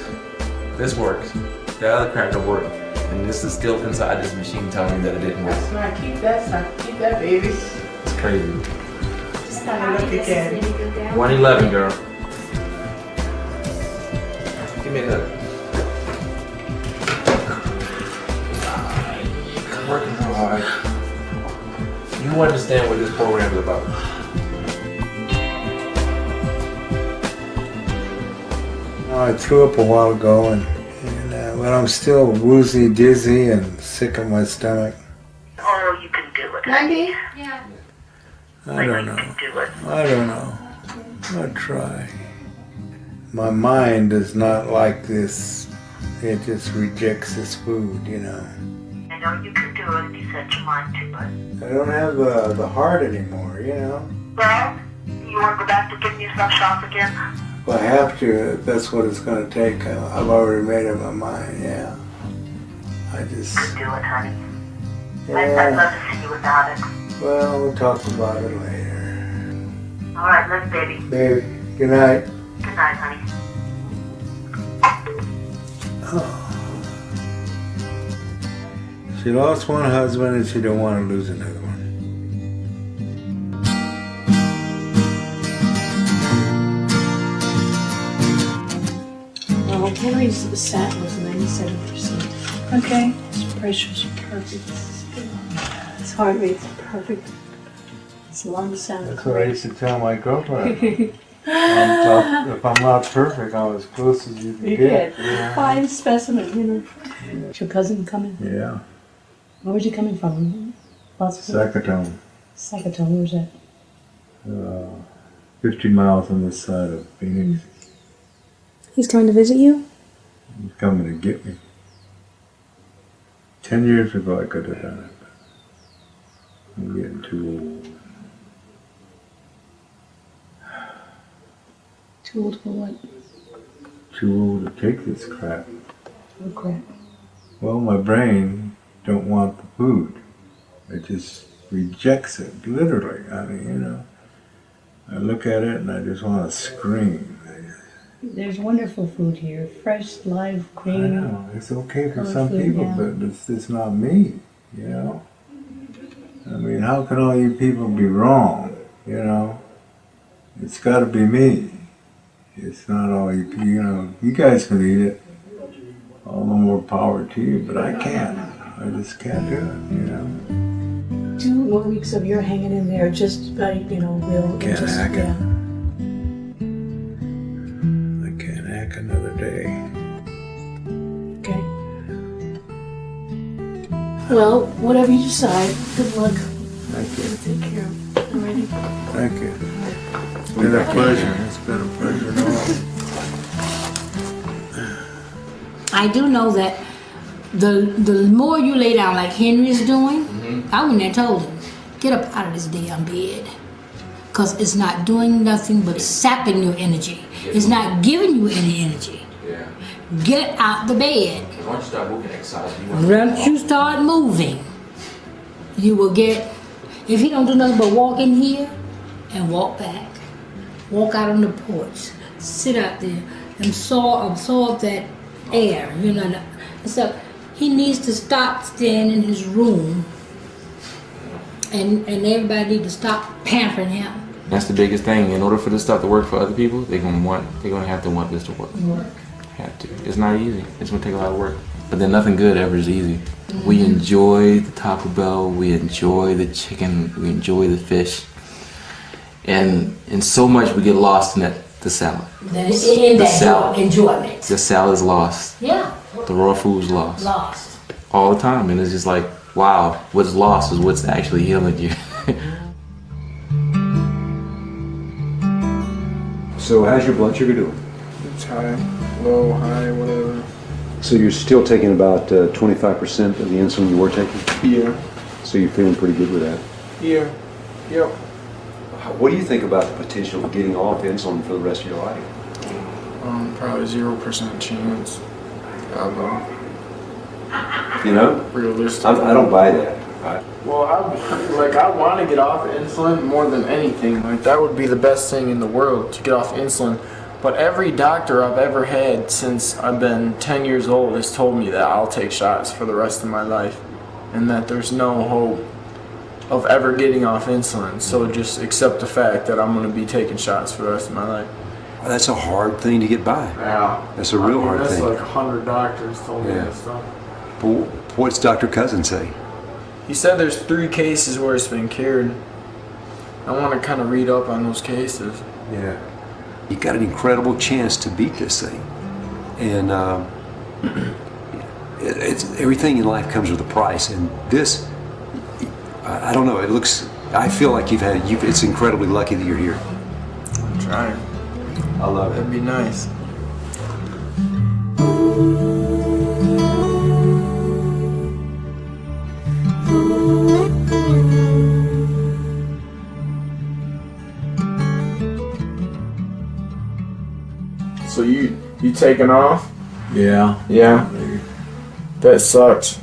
This works. The other crap don't work. And this is still inside this machine telling me that it didn't work. That's right. Keep that, son. Keep that, baby. It's crazy. Just kind of look again. 111, girl. Give me a hug. You're working so hard. You understand what this program is about. I threw up a while ago, but I'm still woozy, dizzy, and sick of my stomach. Oh, you can do it. 90? Yeah. I don't know. I don't know. I'll try. My mind is not like this it just rejects this food, you know. I know you can do it if you set your mind to it. I don't have the heart anymore, you know. Well, you want to go back to giving yourself shots again? Well, I have to. That's what it's going to take. I've already made up my mind, yeah. I just... You can do it, honey. Yeah. I'd love to see you without it. Well, we'll talk about it later. All right, let's baby. Baby, good night. Good night, honey. Oh. She lost one husband and she don't want to lose another one. Well, Henry's sat was 97%. Okay. His pressure's perfect. His heart rate's perfect. His lungs sound That's what I used to tell my girlfriend. If I'm not perfect, I'm as close as you can get. Yeah. Fine specimen, you know. Is your cousin coming? Yeah. Where's he coming from? Sakatone. Sakatone, where's that? 50 miles on this side of Phoenix. He's coming to visit you? He's coming to get me. 10 years ago I could have done it. I'm getting too old. Too old for what? Too old to take this crap. What crap? Well, my brain don't want the food. It just rejects it, literally. I mean, you know, I look at it and I just want to scream. There's wonderful food here. Fresh, live, cream. I know, it's okay for some food, people, yeah. but it's not me, you know? I mean, how can all you people be wrong, you know? It's got to be me. It's not all you, you know, you guys can eat it. All the more power to you, but I can't. I just can't do it, you know? 2 more weeks of your hanging in there just by, you know, will. Can't just, hack it. yeah. I can't hack another day. Okay. Well, whatever you decide, good luck. Thank you. Take care. I'm ready. Thank you. It's been a pleasure. It's been a pleasure. I do know that the more you lay down like Henry's doing, I wouldn't have told him, get up out of this damn bed. Because it's not doing nothing but sapping your energy. It's not giving you any energy. Yeah. Get out the bed. Once you start moving, exercise, Once you start moving, you will get, if he don't do nothing but walk in here and walk back, walk out on the porch, sit out there and absorb that air, you know. And so he needs to stop staying in his room, and everybody need to stop pampering him. That's the biggest thing. In order for this stuff to work for other people, they're gonna have to want this to work. Have to. It's not easy. It's gonna take a lot of work. But then nothing good ever is easy. We enjoy the Taco Bell, we enjoy the chicken, we enjoy the fish. And so much we get lost in the salad. Enjoyment. The salad's lost. Yeah. The raw food's lost. Lost. All the time. And it's just like, wow, what's lost is what's actually healing you. So how's your blood sugar doing? It's high, low, high, whatever. So you're still taking about 25% of the insulin you were taking? Yeah. So you're feeling pretty good with that? Yeah. Yep. What do you think about the potential of getting off insulin for the rest of your life? Probably 0% chance. I don't know. You know? Realistic. I don't buy that. Well, I want to get off insulin more than anything. Like, that would be the best thing in the world, to get off insulin. But every doctor I've ever had since I've been 10 years old has told me that I'll take shots for the rest of my life, and that there's no hope of ever getting off insulin. So just accept the fact that I'm going to be taking shots for the rest of my life. Well, that's a hard thing to get by. Yeah. That's a real hard that's thing. Like 100 doctors told me that stuff. But what's Dr. Cousin say? He said there's 3 cases where it's been cured. I want to kind of read up on those cases. Yeah. You've got an incredible chance to beat this thing. And it's everything in life comes with a price. And this, I don't know, I feel like it's incredibly lucky that you're here. I'm trying. I love it. That'd be nice. So you taking off? Yeah. Yeah. That sucks.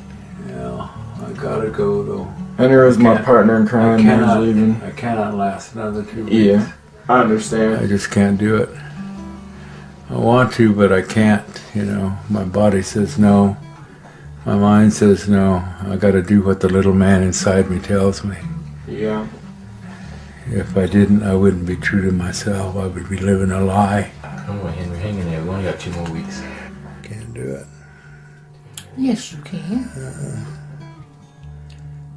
Yeah. I gotta go though. Henry was my partner in crime. He's leaving. I cannot last another 2 weeks. Yeah. I understand. I just can't do it. I want to, but I can't. You know, my body says no. My mind says no. I gotta do what the little man inside me tells me. Yeah. If I didn't, I wouldn't be true to myself. I would be living a lie. Come on, Henry, hang in there. We only got 2 more weeks. Can't do it. Yes, you can.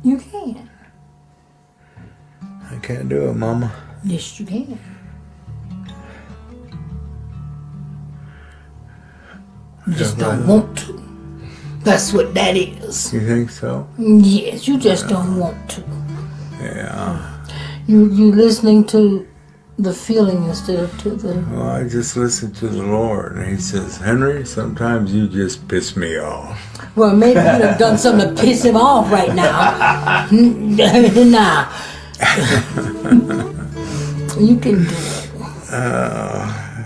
You can. I can't do it, Mama. Yes, you can. You just don't want to. That's what that is. You think so? Yes, you just don't want to. Yeah. You listening to the feeling instead of to the... Well, I just listen to the Lord, and He says, Henry, sometimes you just piss me off. Well, maybe you'd have done something to piss him off right now. Nah. You can do it.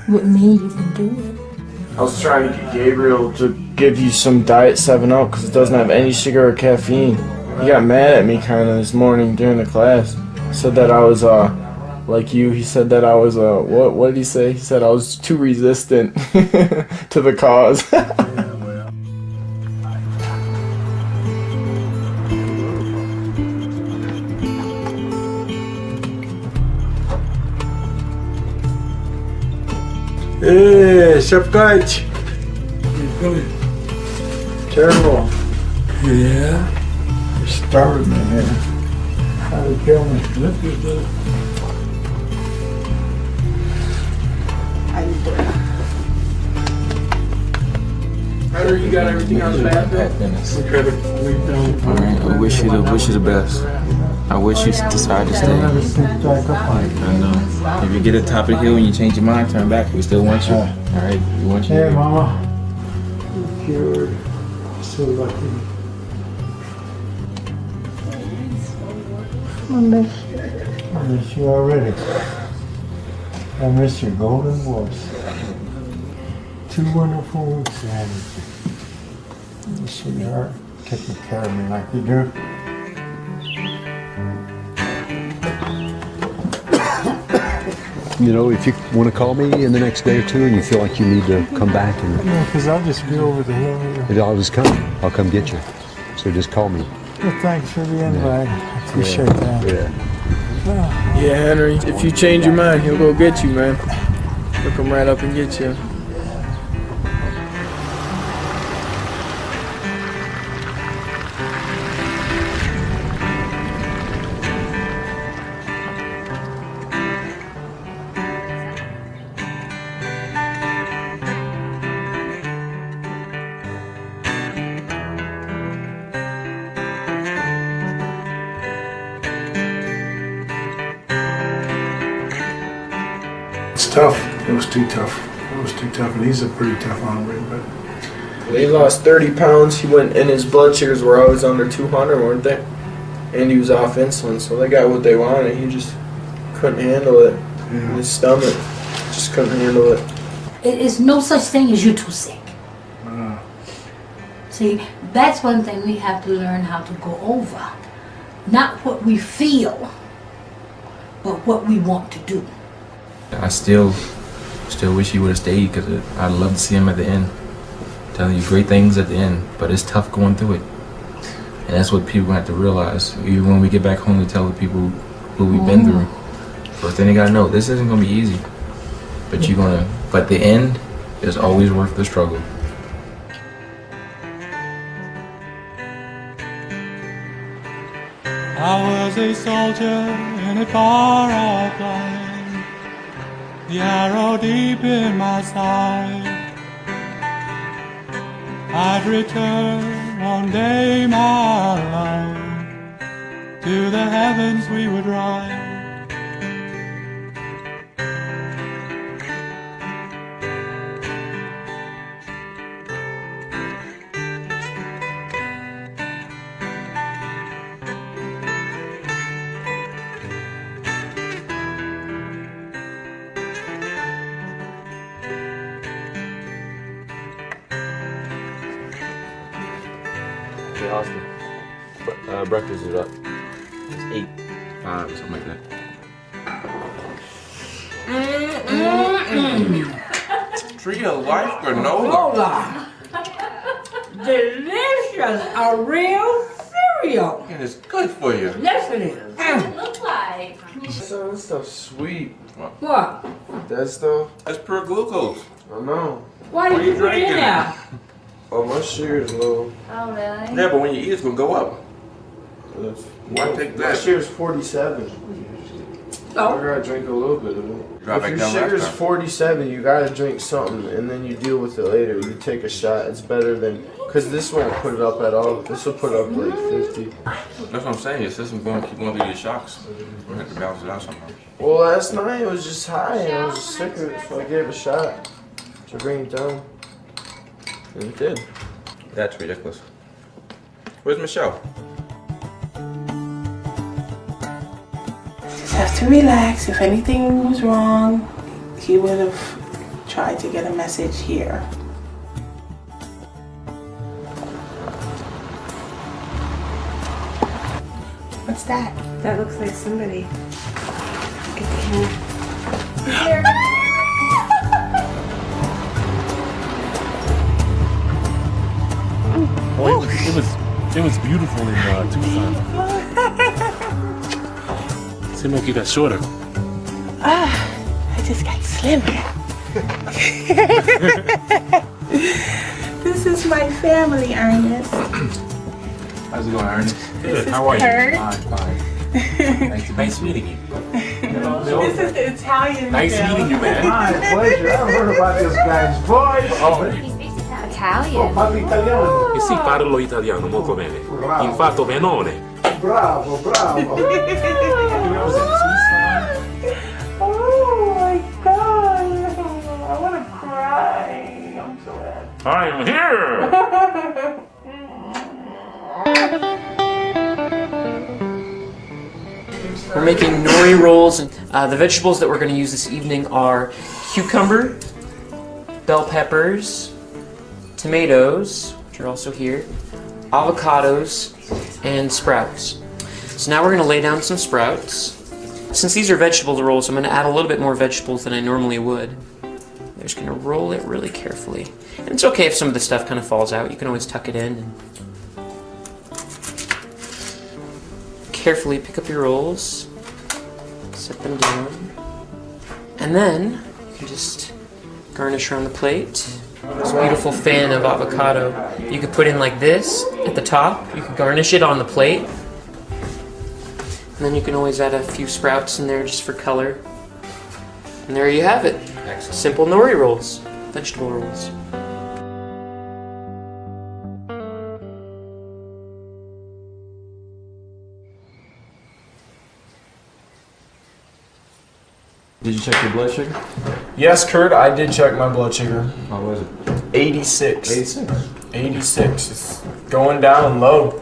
With me, you can do it. I was trying to get Gabriel to give you some Diet 7-Up because it doesn't have any sugar or caffeine. He got mad at me kind of this morning during the class. Said that I was, like you, he said that I was, what did he say? He said I was too resistant to the cause. Hey, Shepkaj. Terrible. Yeah? You starved me, man. How to kill me. Look at that. Ryder, you got everything on the bathroom? Alright, I wish you the best. I wish you decide to stay. I know. If you get to the top of the hill and you change your mind, turn back. We still want you. Alright, we want you. Hey, Mama. You're cured. So lucky. I miss you. I miss you already. I miss your golden voice. 2 wonderful weeks I had with you. Sweetheart, taking care of me like you do. You know, if you want to call me in the next day or two and you feel like you need to come back and... Yeah, because I'll just be over the hill here. I'll just come. I'll come get you. So just call me. Well, thanks for the invite. I appreciate that. Yeah. Yeah, Henry, if you change your mind, he'll go get you, man. He'll come right up and get you. It's tough. It was too tough. It was too tough, and he's a pretty tough hombre, but... He lost 30 pounds. He went, and his blood sugars were always under 200, weren't they? And he was off insulin, so they got what they wanted. He just couldn't handle it. Yeah. His stomach just couldn't handle it. It is no such thing as you're too sick. See, that's one thing we have to learn how to go over. Not what we feel, but what we want to do. I still wish he would have stayed because I'd love to see him at the end. Telling you great things at the end, but it's tough going through it. And that's what people have to realize. Even when we get back home to tell the people who we've been through. First thing they gotta know, this isn't gonna be easy. But but the end is always worth the struggle. I was a soldier in a far-off land, the arrow deep in my side. I'd return one day, my love, to the heavens we would ride. hospital. Breakfast is up. It's 8:05 or something like that. Tree of life granola. Delicious, a real cereal. And it's good for you. Yes, it is. What does it look like? So this stuff's sweet. What? That stuff? That's pure glucose. I know. Why did you put it in there? Oh, my sugar's low. Oh, really? Yeah, but when you eat, it's gonna go up. Why take My that? sugar's 47. Oh. I gotta drink a little bit of it. Drop If back your down sugar's last time. 47, you gotta drink something and then you deal with it later. You take a shot. It's better than, because this won't put it up at all. This will put up like 50. That's what I'm saying. Your system's gonna keep going through these shocks. We're gonna have to balance it out somehow. Well, last night it was just high and I was just sick of it, so I gave it a shot to bring it down. And it did. That's ridiculous. Where's Michelle? Just have to relax. If anything was wrong, he would have tried to get a message here. What's that? That looks like somebody. Look at the hand. Here. Oh, it was beautiful in Tucson. Seemed like you got shorter. I just got slimmer. This is my family, Ernest. How's it going, Ernest? Good. This How are is you? Kurt. Fine. Nice meeting you. This is the Italian. Nice meeting you, man. My pleasure. I've heard about this guy's voice. He speaks Italian. Parli italiano. E sì, parlo italiano molto bene. Infatti, benone. Bravo, bravo. Oh my god! I want to cry. I'm so happy. I'm here! We're making nori rolls, and the vegetables that we're going to use this evening are cucumber, bell peppers, tomatoes, which are also here, avocados, and sprouts. So now we're going to lay down some sprouts. Since these are vegetable rolls, I'm going to add a little bit more vegetables than I normally would. I'm just going to roll it really carefully. And it's okay if some of the stuff kind of falls out. You can always tuck it in and carefully pick up your rolls, set them down, and then you can just garnish around the plate. This beautiful fan of avocado you could put in like this at the top. You could garnish it on the plate, and then you can always add a few sprouts in there just for color. And there you have it. Simple nori rolls, vegetable rolls. Did you check your blood sugar? Yes, Kurt, I did check my blood sugar. How was it? 86. 86. 86. It's going down low.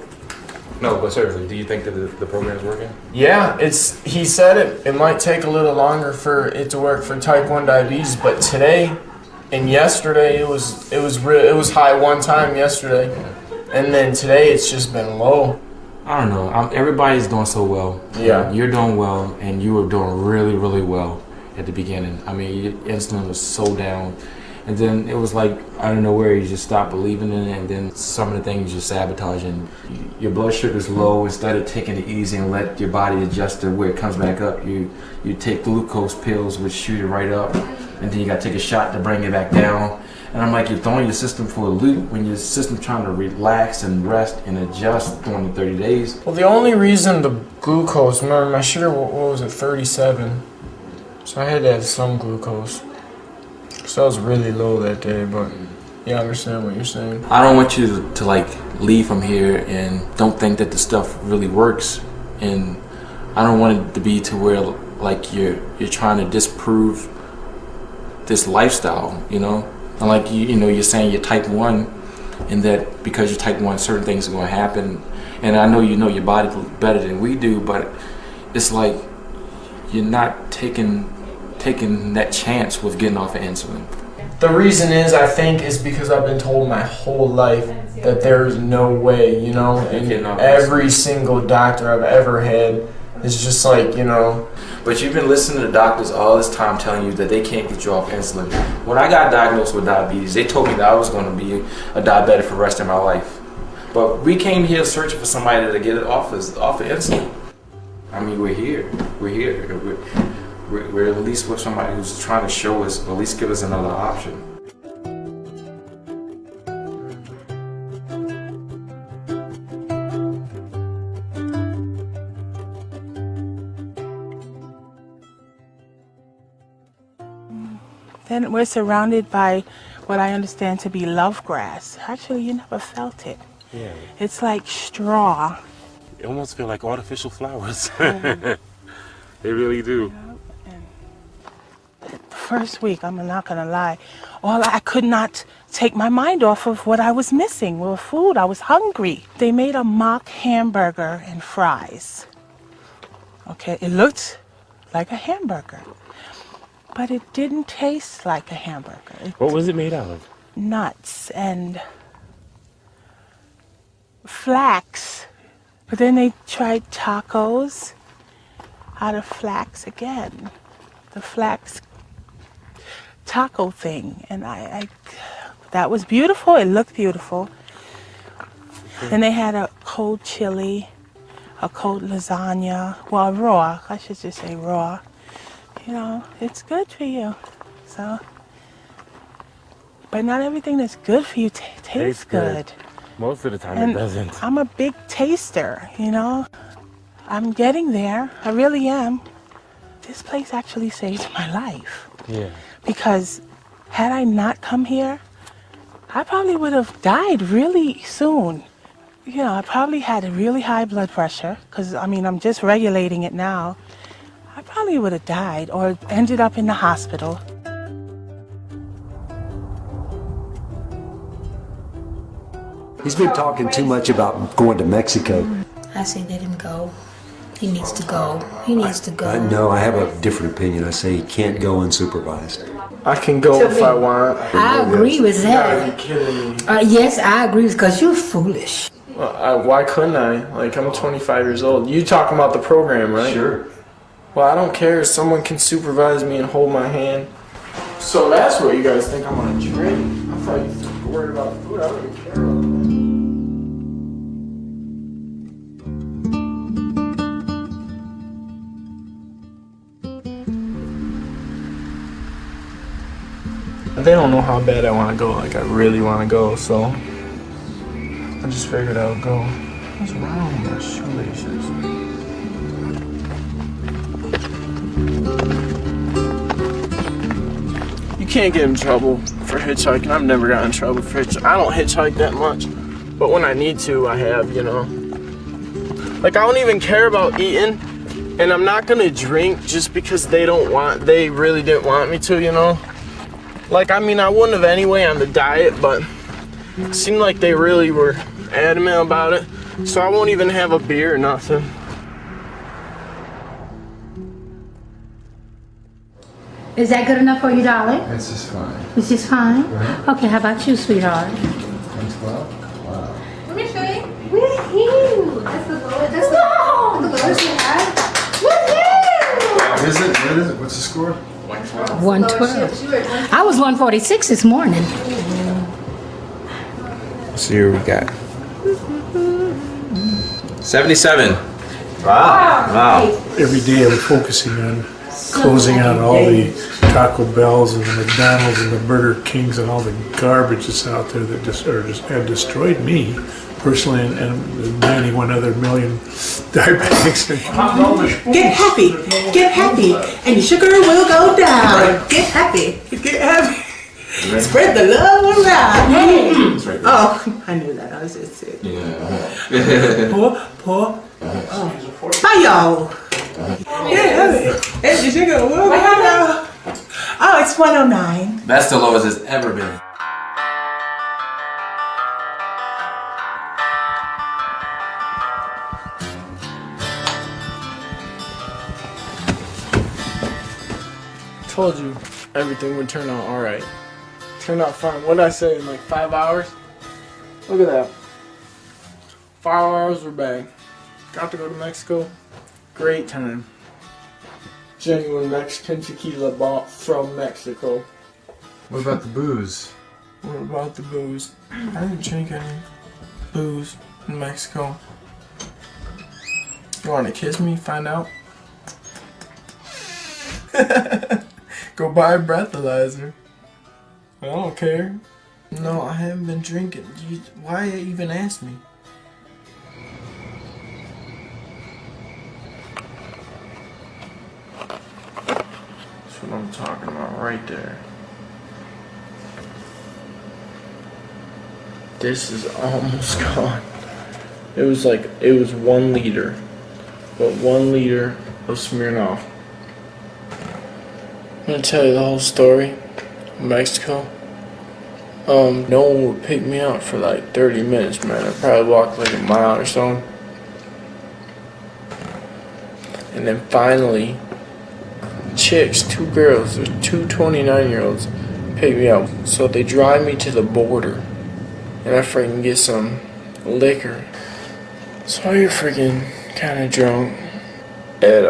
No, but seriously, do you think that the program is working? Yeah, he said it might take a little longer for it to work for type 1 diabetes, but today and yesterday it was high one time yesterday, and then today it's just been low. I don't know. Everybody's doing so well. Yeah. You're doing well, and you were doing really, really well at the beginning. I mean, your insulin was so down. And then it was like, out of nowhere, you just stopped believing in it, and then some of the things you're sabotaging. Your blood sugar's low. Instead of taking it easy and let your body adjust to where it comes back up, you take glucose pills, which shoot it right up, and then you got to take a shot to bring it back down. And I'm like, you're throwing your system for a loop when your system's trying to relax and rest and adjust during the 30 days. Well, the only reason the glucose, remember my sugar, what was it, 37? So I had to have some glucose. So I was really low that day, but yeah, I understand what you're saying. I don't want you to like leave from here and don't think that the stuff really works. And I don't want it to be to where like you're trying to disprove this lifestyle, you know? And like you're saying you're type 1, and that because you're type 1, certain things are going to happen. And I know you know your body better than we do, but it's like you're not taking that chance with getting off of insulin. The reason is, I think, is because I've been told my whole life that there's no way, you know, and every single doctor I've ever had is just like, you know. But you've been listening to doctors all this time telling you that they can't get you off insulin. When I got diagnosed with diabetes, they told me that I was going to be a diabetic for the rest of my life. But we came here searching for somebody to get it off of insulin. I mean, we're here. We're at least with somebody who's trying to show us, or at least give us another option. Then we're surrounded by what I understand to be love grass. Actually, you never felt it. Yeah. It's like straw. It almost feel like artificial flowers. They really do. The first week, I'm not gonna lie, I could not take my mind off of what I was missing with food. I was hungry. They made a mock hamburger and fries. Okay, it looked like a hamburger, but it didn't taste like a hamburger. What was it made out of? Nuts and flax. But then they tried tacos out of flax again. The flax taco thing. And that was beautiful. It looked beautiful. Then they had a cold chili, a cold lasagna. Well, raw. I should just say raw. You know, it's good for you. So, but not everything that's good for you tastes good. Most of the time And it doesn't. I'm a big taster, you know. I'm getting there. I really am. This place actually saved my life. Yeah. Because had I not come here, I probably would have died really soon. You know, I probably had a really high blood pressure because, I mean, I'm just regulating it now. I probably would have died or ended up in the hospital. He's been talking too much about going to Mexico. I say let him go. He needs to go. He needs to go. No, I have a different opinion. I say he can't go unsupervised. I can go if I want. I agree with that. You gotta be kidding me. Yes, I agree because you're foolish. Well, why couldn't I? Like, I'm 25 years old. You talking about the program, right? Sure. Well, I don't care if someone can supervise me and hold my hand. So that's what you guys think I'm on a drink. I thought you were worried about the food. I don't even care about that. They don't know how bad I want to go, like I really want to go, so I just figured I would go. What's wrong with my shoelaces? You can't get in trouble for hitchhiking. I've never gotten in trouble for hitchhiking. I don't hitchhike that much, but when I need to, I have, you know. Like, I don't even care about eating, and I'm not gonna drink just because they really didn't want me to, you know. Like, I mean, I wouldn't have anyway on the diet, but it seemed like they really were adamant about it. So I won't even have a beer or nothing. Is that good enough for you, darling? This is fine. This is fine? Okay, how about you, sweetheart? 112? Wow. Let me show you. Woohoo! That's the lowest. That's the lowest you have. Woohoo! What is it? What's the score? 112. I was 146 this morning. Let's see what we got. 77. Wow. Every day I'm focusing on closing out all the Taco Bells and the McDonald's and the Burger Kings and all the garbage that's out there that just have destroyed me personally and 91 other million diabetics. Get happy, and your sugar will go down. Get happy, get happy. Spread the love around. Hey. Oh, I knew that. I was just sick. Yeah. Pour. Bye, y'all. Get happy, and your sugar will go down. Oh, it's 109. That's the lowest it's ever been. Told you everything would turn out alright. Turned out fine. What did I say, in like 5 hours? Look at that. 5 hours, we're back. Got to go to Mexico. Great time. Genuine Mexican tequila bought from Mexico. What about the booze? What about the booze? I didn't drink any booze in Mexico. You want to kiss me? Find out? Go buy a breathalyzer. I don't care. No, I haven't been drinking. Why even ask me? That's what I'm talking about right there. This is almost gone. It was 1 liter. But 1 liter of Smirnoff. I'm gonna tell you the whole story. Mexico. No one would pick me up for like 30 minutes, man. I probably walked like a mile or so. And then finally, chicks, 2 girls, there's 2 29-year-olds, pick me up. So they drive me to the border. And I freaking get some liquor. So you're freaking kind of drunk at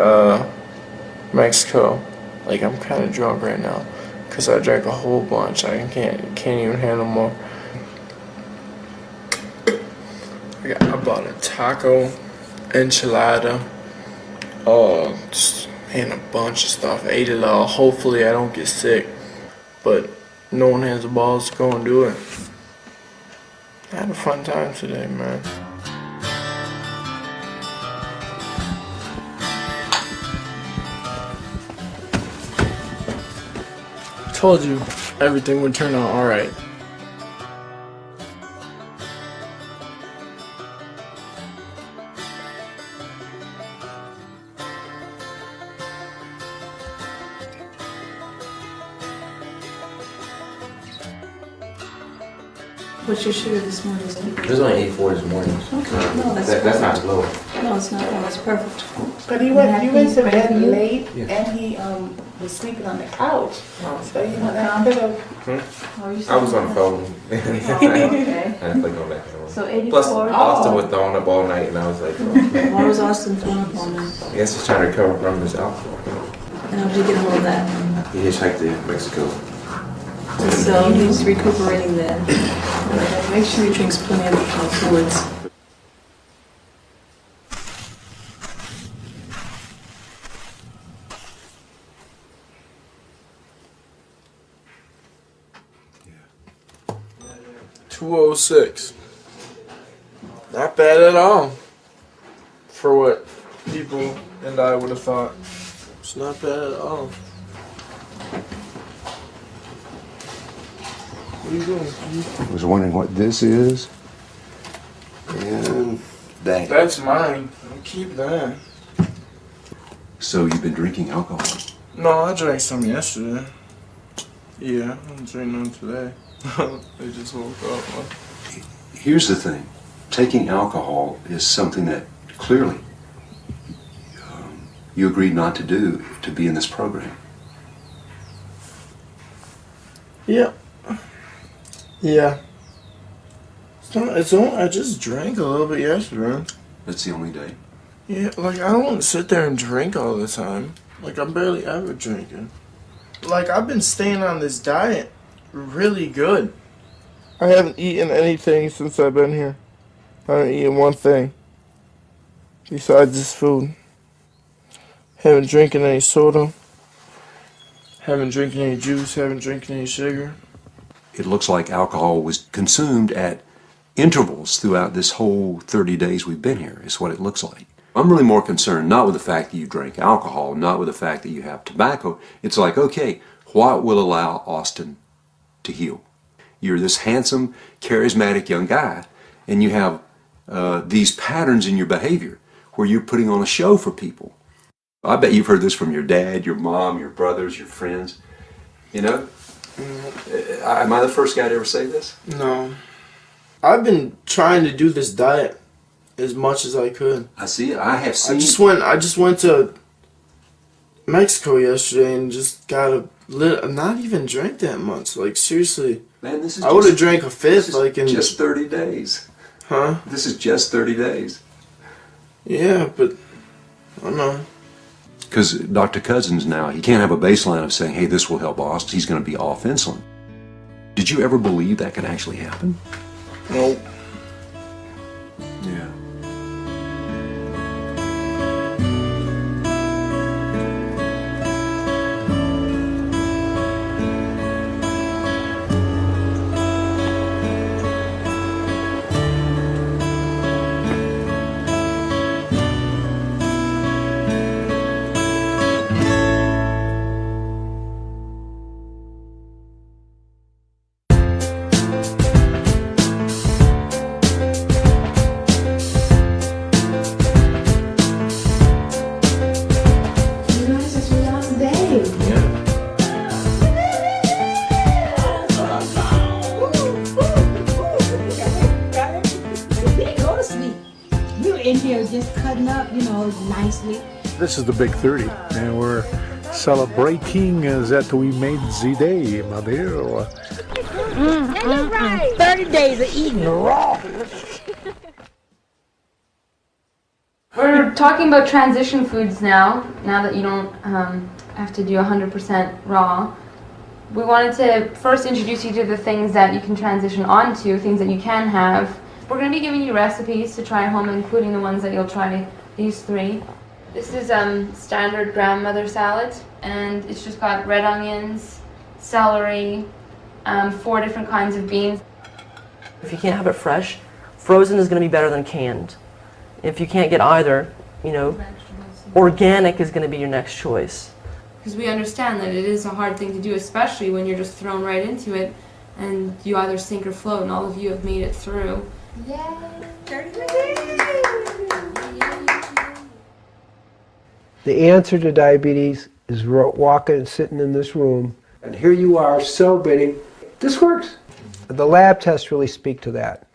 Mexico. Like, I'm kind of drunk right now because I drank a whole bunch. I can't even handle more. I bought a taco, enchilada, and a bunch of stuff. Ate it all. Hopefully I don't get sick, but no one has the balls to go and do it. I had a fun time today, man. Told you everything would turn out alright. What's your sugar this morning? It was only 84 this morning. Okay, no, That's not low. No, it's not. No, it's perfect. But you went to bed for you? late, Yeah. and he was sleeping on the couch. So you know that could have. I was on the phone. Okay. I had to go back and forth. So 84. Plus, Austin was throwing up all night, and I was like, oh. Why was Austin throwing up all night? I guess he's trying to recover from his alcohol. And how did you get a hold of that? He hitchhiked to Mexico. So he's recuperating there. Make sure he drinks plenty of fluids. Yeah. 206. Not bad at all. For what people and I would have thought. It's not bad at all. What are you doing? I was wondering what this is. And that. That's mine. I'll keep that. So you've been drinking alcohol? No, I drank some yesterday. Yeah, I didn't drink none today. I just woke up. Here's the thing. Taking alcohol is something that clearly you agreed not to do to be in this program. Yeah. Yeah. I just drank a little bit yesterday. That's the only day. Yeah, like I don't sit there and drink all the time. Like I'm barely ever drinking. Like I've been staying on this diet really good. I haven't eaten anything since I've been here. I haven't eaten one thing besides this food. Haven't drinking any soda. Haven't drinking any juice. Haven't drinking any sugar. It looks like alcohol was consumed at intervals throughout this whole 30 days we've been here, is what it looks like. I'm really more concerned not with the fact that you drank alcohol, not with the fact that you have tobacco. It's like, okay, what will allow Austin to heal? You're this handsome, charismatic young guy, and you have these patterns in your behavior where you're putting on a show for people. I bet you've heard this from your dad, your mom, your brothers, your friends. You know? Am I the first guy to ever say this? No. I've been trying to do this diet as much as I could. I see it. I have seen. I just went to Mexico yesterday and just got not even drank that much. Like, seriously. Man, this is I would have drank a fifth, like, in just 30 days. Huh? This is just 30 days. Yeah, but I don't know. Because Dr. Cousins now, he can't have a baseline of saying, hey, this will help Austin. He's going to be off insulin. Did you ever believe that could actually happen? Nope. Yeah. This is the big 30, and we're celebrating that we made the day, my dear. 30 days of eating raw. We're talking about transition foods now that you don't have to do 100% raw. We wanted to first introduce you to the things that you can transition onto, things that you can have. We're going to be giving you recipes to try at home, including the ones that you'll try, these 3. This is standard grandmother salad, and it's just got red onions, celery, 4 different kinds of beans. If you can't have it fresh, frozen is going to be better than canned. If you can't get either, organic is going to be your next choice. Because we understand that it is a hard thing to do, especially when you're just thrown right into it, and you either sink or float, and all of you have made it through. The answer to diabetes is walking and sitting in this room, and here you are celebrating. This works. The lab tests really speak to that.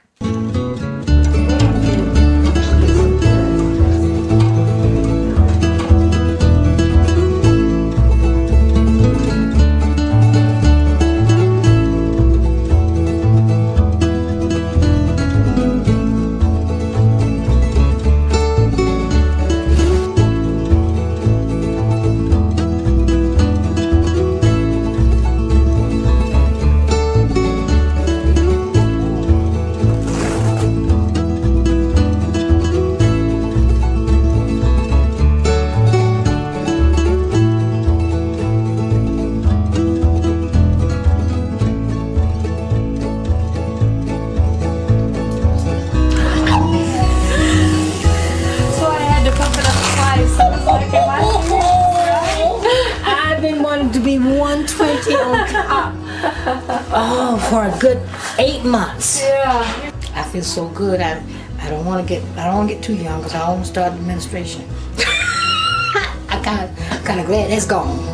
To be 120 on top. Oh, for a good 8 months. Yeah. I feel so good. I don't want to get too young because I almost started menstruation. I'm kind of glad that's gone.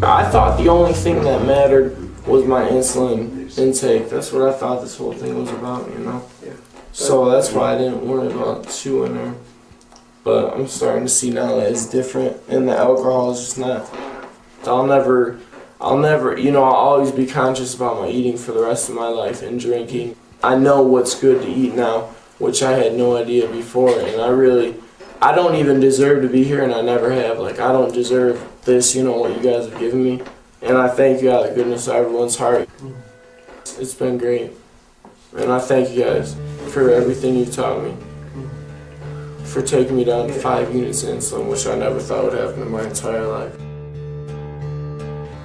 I thought the only thing that mattered was my insulin intake. That's what I thought this whole thing was about, So that's why I didn't worry about chewing her. But I'm starting to see now that it's different, and the alcohol is just not. I'll never, I'll always be conscious about my eating for the rest of my life and drinking. I know what's good to eat now, which I had no idea before, and I don't even deserve to be here, and I never have. I don't deserve this, what you guys have given me. And I thank you out of the goodness of everyone's heart. It's been great. And I thank you guys for everything you've taught me. For taking me down to 5 units of insulin, which I never thought would happen in my entire life.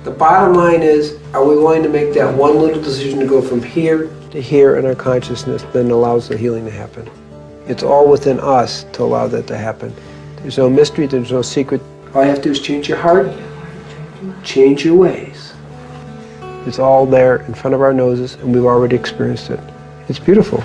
The bottom line is, are we willing to make that one little decision to go from here to here in our consciousness that allows the healing to happen? It's all within us to allow that to happen. There's no mystery, there's no secret. All you have to do is change your heart, change your ways. It's all there in front of our noses, and we've already experienced it. It's beautiful.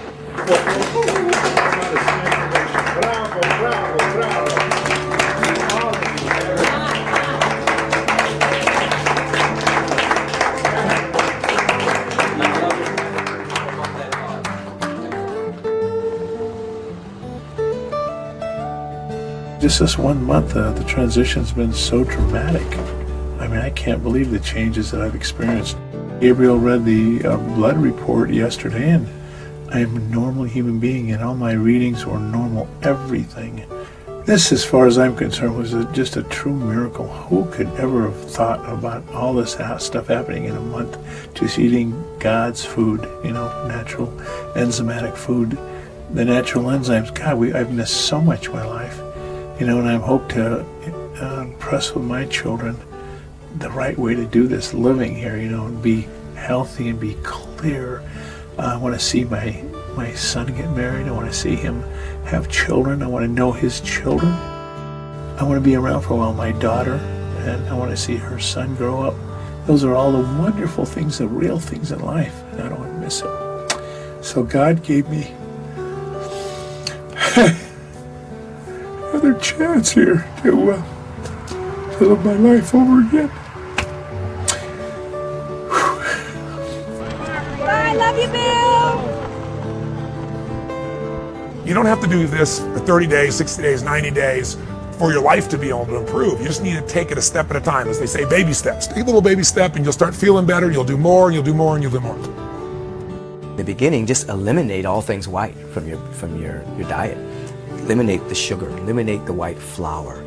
Just this 1 month, the transition's been so dramatic. I mean, I can't believe the changes that I've experienced. Gabriel read the blood report yesterday, and I am a normal human being, and all my readings were normal, everything. This, as far as I'm concerned, was just a true miracle. Who could ever have thought about all this stuff happening in a month? Just eating God's food, natural enzymatic food. The natural enzymes, God, I've missed so much in my life. And I hope to impress with my children the right way to do this, living here, and be healthy and be clear. I want to see my son get married. I want to see him have children. I want to know his children. I want to be around for a while, my daughter, and I want to see her son grow up. Those are all the wonderful things, the real things in life, and I don't want to miss it. So God gave me another chance here to live my life over again. Bye, love you, Bill. You don't have to do this for 30 days, 60 days, 90 days for your life to be able to improve. You just need to take it a step at a time. As they say, baby steps. Take a little baby step and you'll start feeling better. You'll do more, and you'll do more, and you'll do more. In the beginning, just eliminate all things white from your diet. Eliminate the sugar, eliminate the white flour.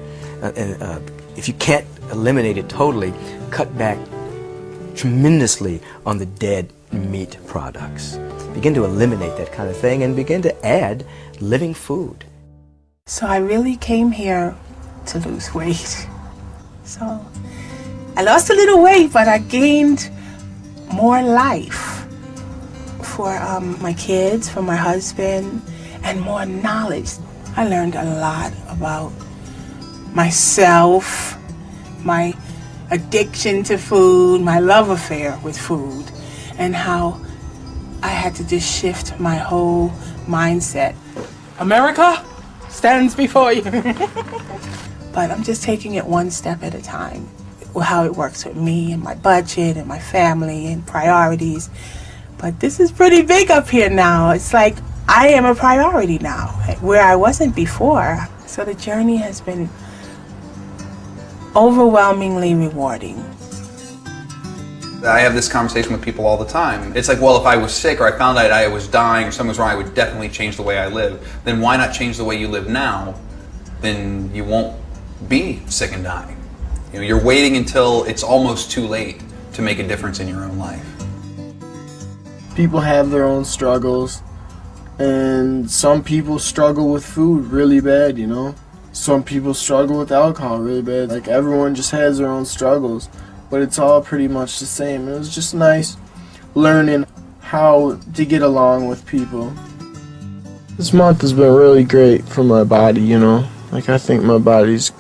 If you can't eliminate it totally, cut back tremendously on the dead meat products. Begin to eliminate that kind of thing and begin to add living food. So I really came here to lose weight. So I lost a little weight, but I gained more life for my kids, for my husband, and more knowledge. I learned a lot about myself, my addiction to food, my love affair with food, and how I had to just shift my whole mindset. America stands before you. But I'm just taking it one step at a time. How it works with me and my budget and my family and priorities. But this is pretty big up here now. It's like I am a priority now, where I wasn't before. So the journey has been overwhelmingly rewarding. I have this conversation with people all the time. It's like, well, if I was sick or I found out I was dying or something was wrong, I would definitely change the way I live. Then why not change the way you live now? Then you won't be sick and dying. You're waiting until it's almost too late to make a difference in your own life. People have their own struggles, and some people struggle with food really bad, Some people struggle with alcohol really bad. Like, everyone just has their own struggles, but it's all pretty much the same. It was just nice learning how to get along with people. This month has been really great for my body, Like, I think my body's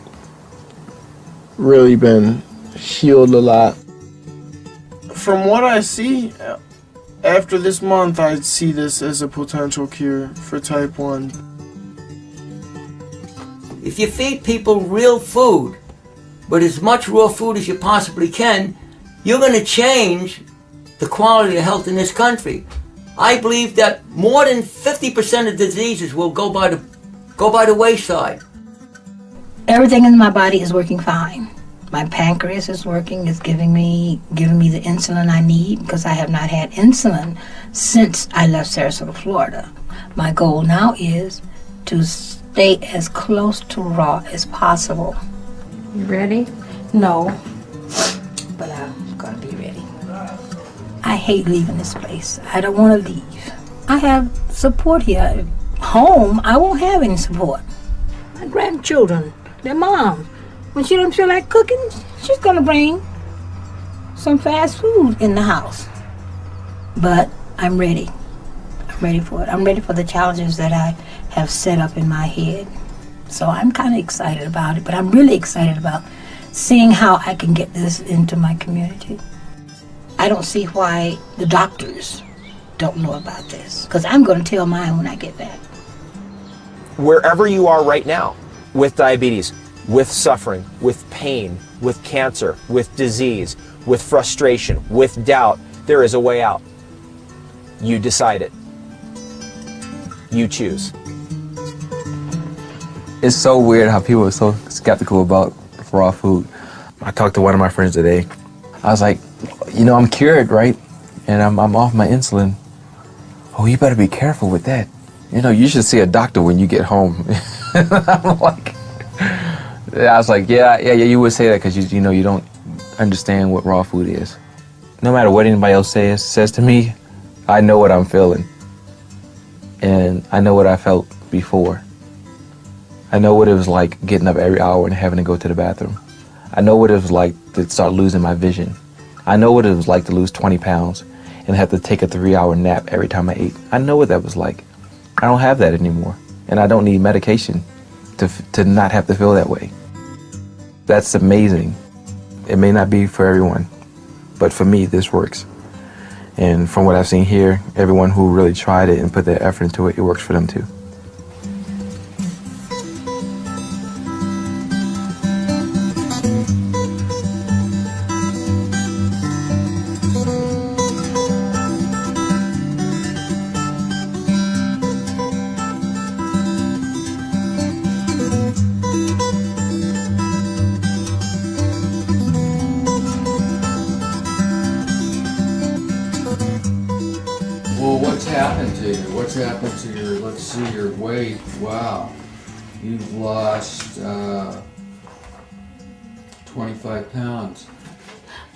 really been healed a lot. From what I see, after this month, I see this as a potential cure for type 1. If you feed people real food, but as much raw food as you possibly can, you're going to change the quality of health in this country. I believe that more than 50% of diseases will go by the wayside. Everything in my body is working fine. My pancreas is working, it's giving me the insulin I need, because I have not had insulin since I left Sarasota, Florida. My goal now is to stay as close to raw as possible. You ready? No, but I'm gonna be ready. I hate leaving this place. I don't want to leave. I have support here. Home, I won't have any support. My grandchildren, their mom, when she don't feel like cooking, she's gonna bring some fast food in the house. But I'm ready. I'm ready for it. I'm ready for the challenges that I have set up in my head. So I'm kind of excited about it, but I'm really excited about seeing how I can get this into my community. I don't see why the doctors don't know about this, because I'm going to tell mine when I get back. Wherever you are right now, with diabetes, with suffering, with pain, with cancer, with disease, with frustration, with doubt, there is a way out. You decide it. You choose. It's so weird how people are so skeptical about raw food. I talked to one of my friends today. I was like, you know, I'm cured, right? And I'm off my insulin. Oh, you better be careful with that. You know, you should see a doctor when you get home. I'm like, I was like, yeah, you would say that because you know you don't understand what raw food is. No matter what anybody else says to me, I know what I'm feeling. And I know what I felt before. I know what it was like getting up every hour and having to go to the bathroom. I know what it was like to start losing my vision. I know what it was like to lose 20 pounds and have to take a 3-hour nap every time I ate. I know what that was like. I don't have that anymore. And I don't need medication to not have to feel that way. That's amazing. It may not be for everyone, but for me, this works. And from what I've seen here, everyone who really tried it and put their effort into it, it works for them too. Well, what's happened to you? What's happened to your, let's see, your weight? Wow. You've lost 25 pounds.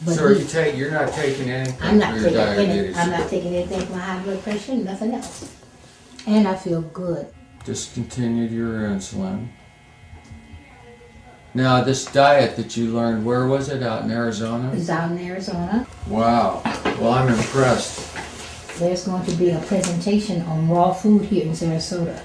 But So you're not taking anything I'm not for your taking diabetes? I'm not taking anything for my high blood pressure, nothing else. And I feel good. Discontinued your insulin. Now, this diet that you learned, where was it? Out in Arizona? It's out in Arizona. Wow. Well, I'm impressed. There's going to be a presentation on raw food here in Sarasota.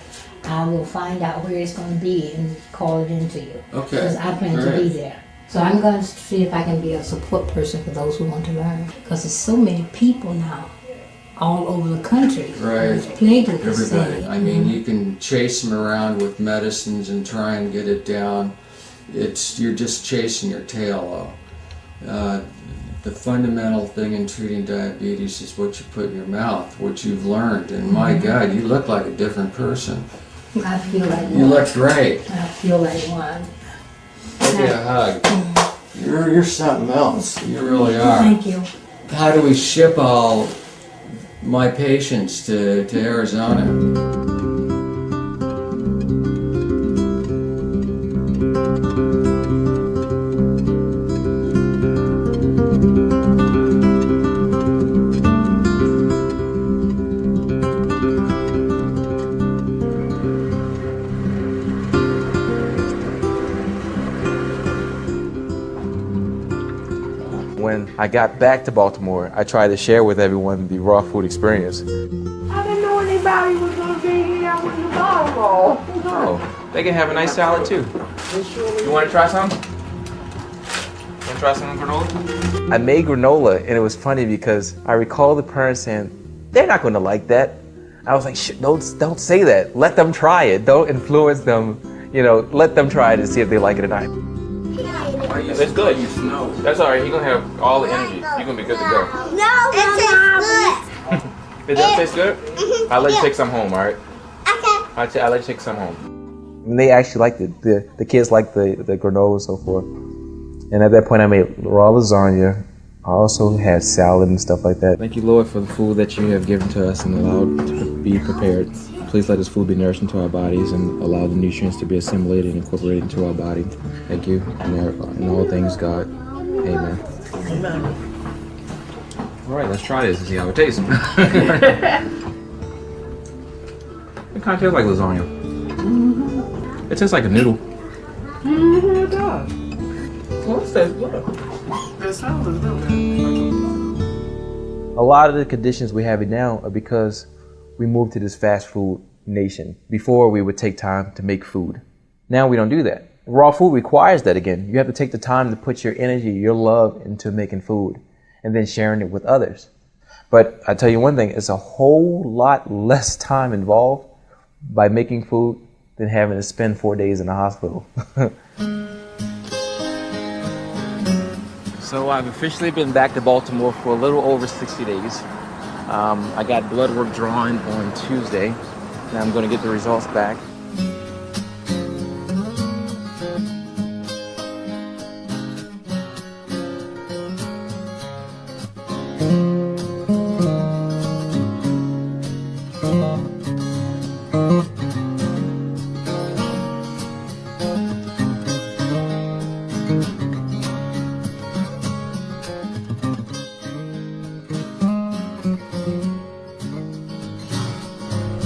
I will find out where it's going to be and call it in to you. Okay. Because I plan to be there. So I'm going to see if I can be a support person for those who want to learn. Because there's so many people now all over the country. Right. Who's plagued with this Everybody. thing. I mean, you can chase them around with medicines and try and get it down. You're just chasing your tail, though. The fundamental thing in treating diabetes is what you put in your mouth, what you've learned. And my God, you look like a different person. I feel like one. You look great. I feel like one. Give me a hug. You're something else. You really are. Thank you. How do we ship all my patients to Arizona? When I got back to Baltimore, I tried to share with everyone the raw food experience. I didn't know anybody was going to be here with the bottle. Oh, they can have a nice salad too. You want to try some? Want to try some granola? I made granola, and it was funny because I recall the parents saying, "They're not going to like that." I was like, don't say that. Let them try it. Don't influence them. You know, let them try it and see if they like it or not. It's good. That's all right. You're gonna have all the energy. You're gonna be good to go. No, it tastes good. It does taste good? I'll let you take some home, all right? Okay. I'll let you take some home. And they actually liked it. The kids liked the granola and so forth. And at that point, I made raw lasagna. I also had salad and stuff like that. Thank you, Lord, for the food that you have given to us and allowed to be prepared. Please let this food be nourished into our bodies and allow the nutrients to be assimilated and incorporated into our body. Thank you. In all things, God. Amen. Amen. All right, let's try this and see how it tastes. It kind of tastes like lasagna. Mm-hmm. It tastes like a noodle. Mm-hmm, it does. Well, it tastes good. It sounds good. A lot of the conditions we have now are because we moved to this fast food nation. Before, we would take time to make food. Now we don't do that. Raw food requires that again. You have to take the time to put your energy, your love into making food and then sharing it with others. But I tell you one thing, it's a whole lot less time involved by making food than having to spend 4 days in the hospital. So I've officially been back to Baltimore for a little over 60 days. I got blood work drawn on Tuesday, and I'm going to get the results back.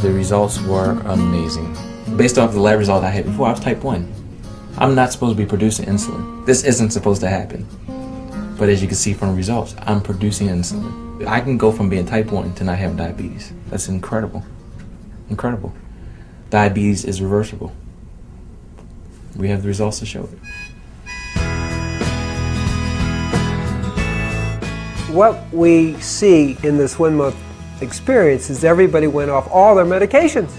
The results were amazing. Based off the lab result I had before, I was type 1. I'm not supposed to be producing insulin. This isn't supposed to happen. But as you can see from the results, I'm producing insulin. I can go from being type 1 to not having diabetes. That's incredible. Incredible. Diabetes is reversible. We have the results to show it. What we see in this 1 month experience is everybody went off all their medications.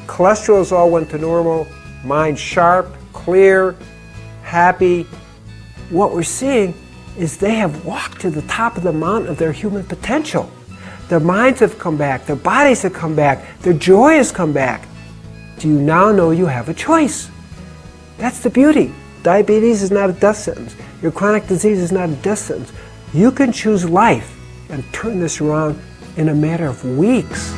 Cholesterols all went to normal, mind sharp, clear, happy. What we're seeing is they have walked to the top of the mountain of their human potential. Their minds have come back, their bodies have come back, their joy has come back. Do you now know you have a choice? That's the beauty. Diabetes is not a death sentence. Your chronic disease is not a death sentence. You can choose life and turn this around in a matter of weeks.